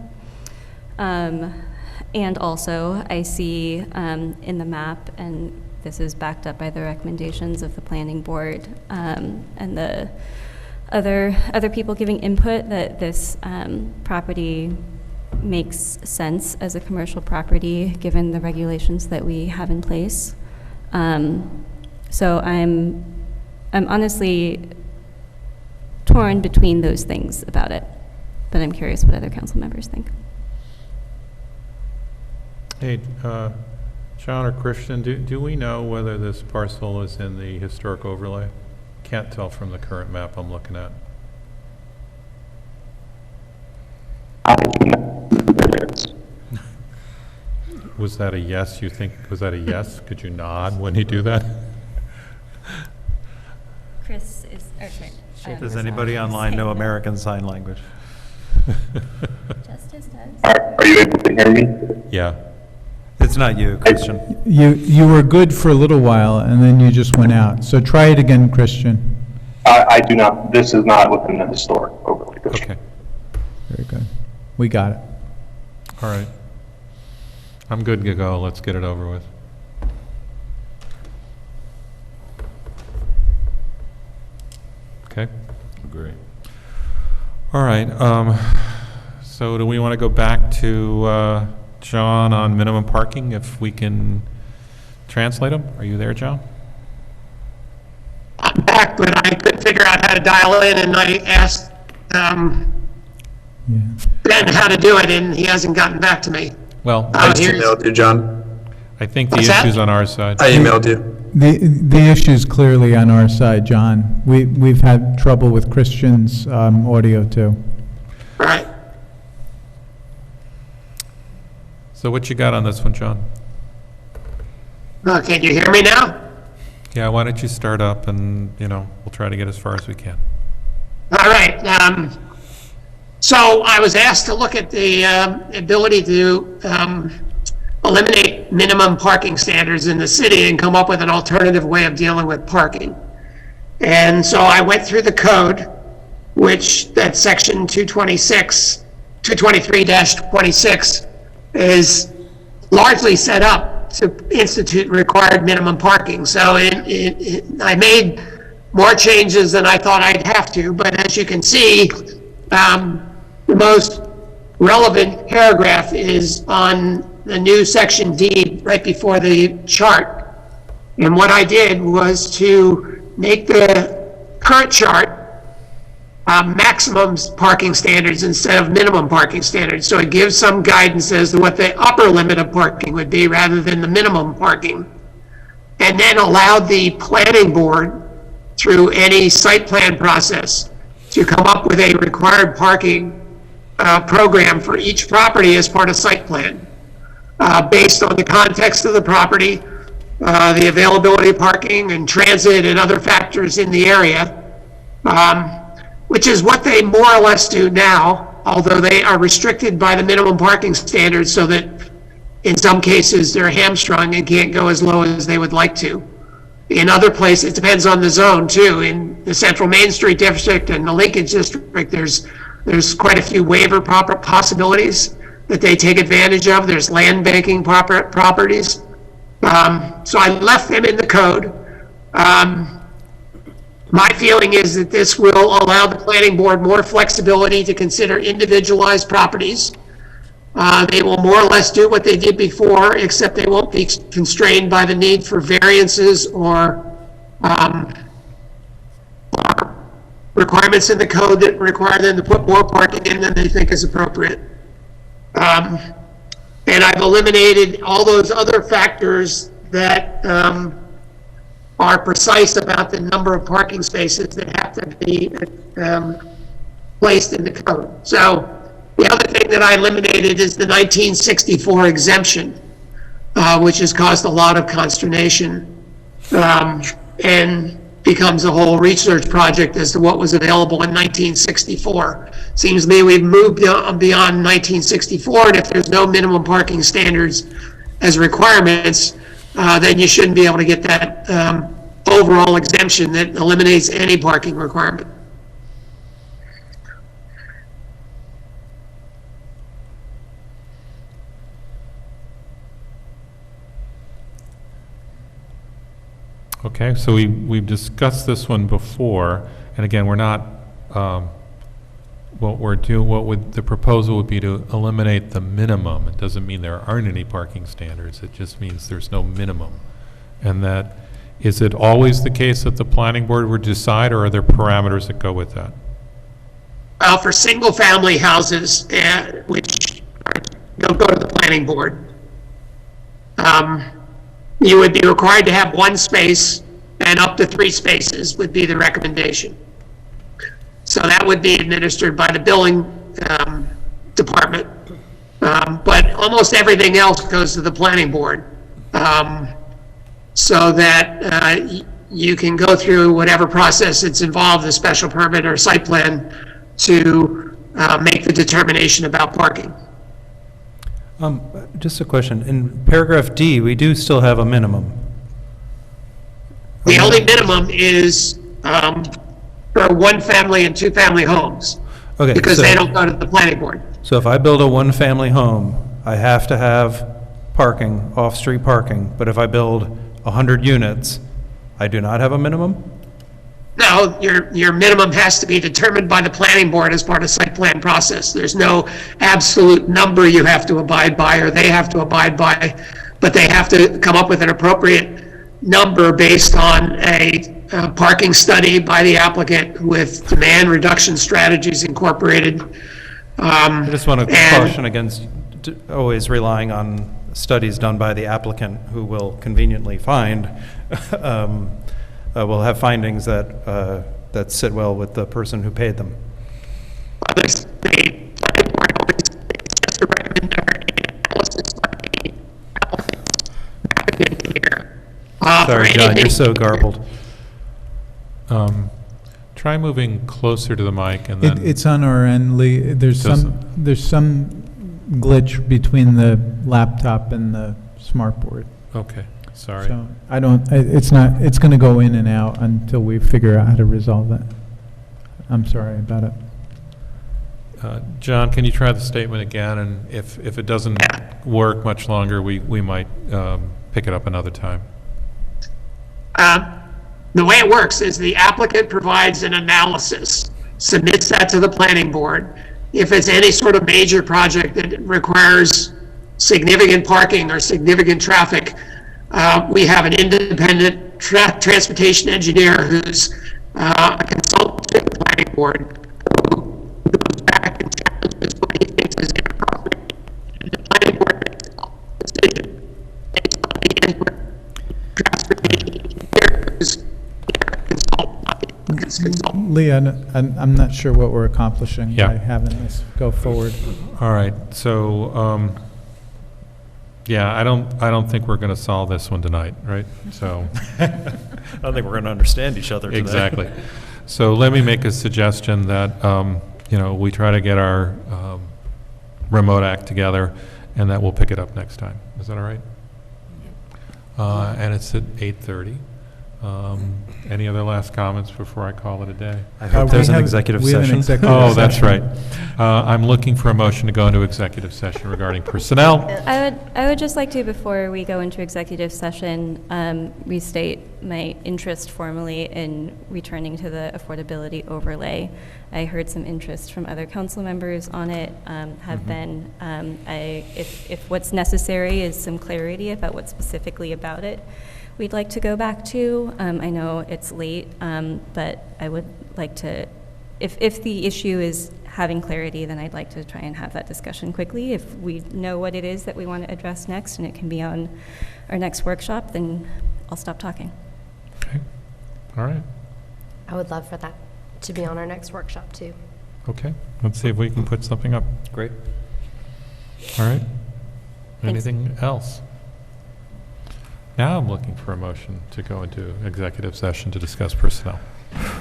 And also, I see in the map, and this is backed up by the recommendations of the planning board and the other people giving input, that this property makes sense as a commercial property given the regulations that we have in place. So I'm honestly torn between those things about it. but I'm curious what other council members think. Hey, John or Christian, do we know whether this parcel is in the historic overlay? Can't tell from the current map I'm looking at. I do not know it is. Was that a yes, you think? Was that a yes? Could you nod when you do that? Chris is, or sorry. Does anybody online know American Sign Language? Justice does. Are you able to hear me? Yeah. It's not you, Christian. You were good for a little while, and then you just went out. So try it again, Christian. I do not, this is not within the historic overlay district. Okay. Very good. We got it. All right. I'm good to go. Let's get it over with. Okay. Agree. All right. So do we want to go back to John on minimum parking, if we can translate him? Are you there, John? I'm back, but I couldn't figure out how to dial in, and I asked Yeah. Ben how to do it, and he hasn't gotten back to me. Well, I just emailed you, John. I think the What's that? issue's on our side. I emailed you. The issue's clearly on our side, John. We've had trouble with Christian's audio, too. All right. So what you got on this one, John? Can you hear me now? Yeah, why don't you start up and, we'll try to get as far as we can. All right. So I was asked to look at the ability to eliminate minimum parking standards in the city and come up with an alternative way of dealing with parking. And so I went through the code, which that section 223-26 is largely set up to institute required minimum parking. So I made more changes than I thought I'd have to, but as you can see, the most relevant paragraph is on the new section D right before the chart. And what I did was to make the current chart maximum parking standards instead of minimum parking standards. So it gives some guidance as to what the upper limit of parking would be rather than the minimum parking. And then allowed the planning board through any site plan process to come up with a required parking program for each property as part of site plan, based on the context of the property, the availability of parking and transit and other factors in the area, which is what they more or less do now, although they are restricted by the minimum parking standards so that in some cases they're hamstrung and can't go as low as they would like to. In other places, it depends on the zone too. In the Central Main Street District and the Linkage District, there's quite a few waiver possibilities that they take advantage of. There's land banking properties. So I left them in the code. My feeling is that this will allow the planning board more flexibility to consider individualized properties. They will more or less do what they did before, except they won't be constrained by the need for variances or requirements in the code that require them to put more parking in than they think is appropriate. And I've eliminated all those other factors that are precise about the number of parking spaces that have to be placed in the code. So the other thing that I eliminated is the 1964 exemption, which has caused a lot of consternation and becomes a whole research project as to what was available in 1964. Seems to me we've moved beyond 1964, and if there's no minimum parking standards as requirements, then you shouldn't be able to get that overall exemption that eliminates any parking requirement. Okay, so we've discussed this one before, and again, we're not, the proposal would be to eliminate the minimum. It doesn't mean there aren't any parking standards, it just means there's no minimum. And that, is it always the case that the planning board would decide, or are there parameters that go with that? Well, for single-family houses, which don't go to the planning board, you would be required to have one space, and up to 3 spaces would be the recommendation. So that would be administered by the building department. But almost everything else goes to the planning board. So that you can go through whatever process it's involved, a special permit or site plan, to make the determination about parking. Just a question. In paragraph D, we do still have a minimum. The only minimum is for 1-family and 2-family homes, Okay, because so- they don't go to the planning board. So if I build a one-family home, I have to have parking, off-street parking, but if I build 100 units, I do not have a minimum? No, your minimum has to be determined by the planning board as part of site plan process. There's no absolute number you have to abide by, or they have to abide by, but they have to come up with an appropriate number based on a parking study by the applicant with demand reduction strategies incorporated. I just want to And- caution against always relying on studies done by the applicant, who will conveniently find, will have findings that, that sit well with the person who paid them. It's just a recommendation analysis by the applicant here. Sorry, For John, you're anything- so garbled. Try moving closer to the mic and then. It's on our end, Lee. There's some glitch between the laptop and the smart board. Okay, sorry. So I don't, it's not, it's going to go in and out until we figure out how to resolve that. I'm sorry about it. John, can you try the statement again? And if it doesn't work much longer, we might pick it up another time. The way it works is the applicant provides an analysis, submits that to the planning board. If it's any sort of major project that requires significant parking or significant traffic, we have an independent transportation engineer who's a consultant to the planning board, who goes back and challenges what he thinks is inappropriate. And the planning board makes a decision based on the input transportation engineer, who's a consultant, not a consultant. Lee, I'm not sure what we're accomplishing Yeah. by having this go forward. All right, so, yeah, I don't think we're going to solve this one tonight, right? So, I don't think we're going to understand each other today. exactly. So let me make a suggestion that, we try to get our remote act together, and that we'll pick it up next time. Is that all right? And it's at 8:30. Any other last comments before I call it a day? I hope there's an executive session. Oh, that's right. I'm looking for a motion to go into executive session regarding personnel. I would just like to, before we go into executive session, restate my interest formally in returning to the affordability overlay. I heard some interest from other council members on it, have been. If what's necessary is some clarity about what specifically about it we'd like to go back to. I know it's late, but I would like to, if the issue is having clarity, then I'd like to try and have that discussion quickly. If we know what it is that we want to address next and it can be on our next workshop, then I'll stop talking. Okay, all right, I would love for that to be on our next workshop, too. okay. Let's see if we can put something up. Great. All right. Thanks. Anything else? Now I'm looking for a motion to go into executive session to discuss personnel.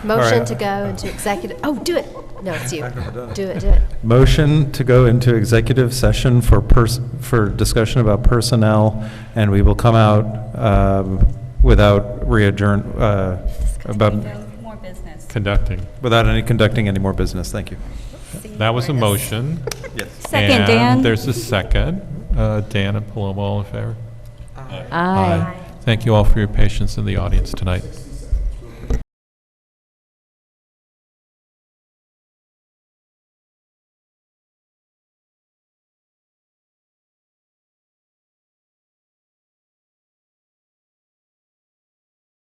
Motion right. to go into executive, oh, do it. No, it's you. Do it. Motion to go into executive session for discussion about personnel, and we will come out without More business. conducting any more business. Thank you. That was a motion. Second, Dan. And there's a second. Dan and Paloma, all in favor? Aye. Thank you all for your patience in the audience tonight.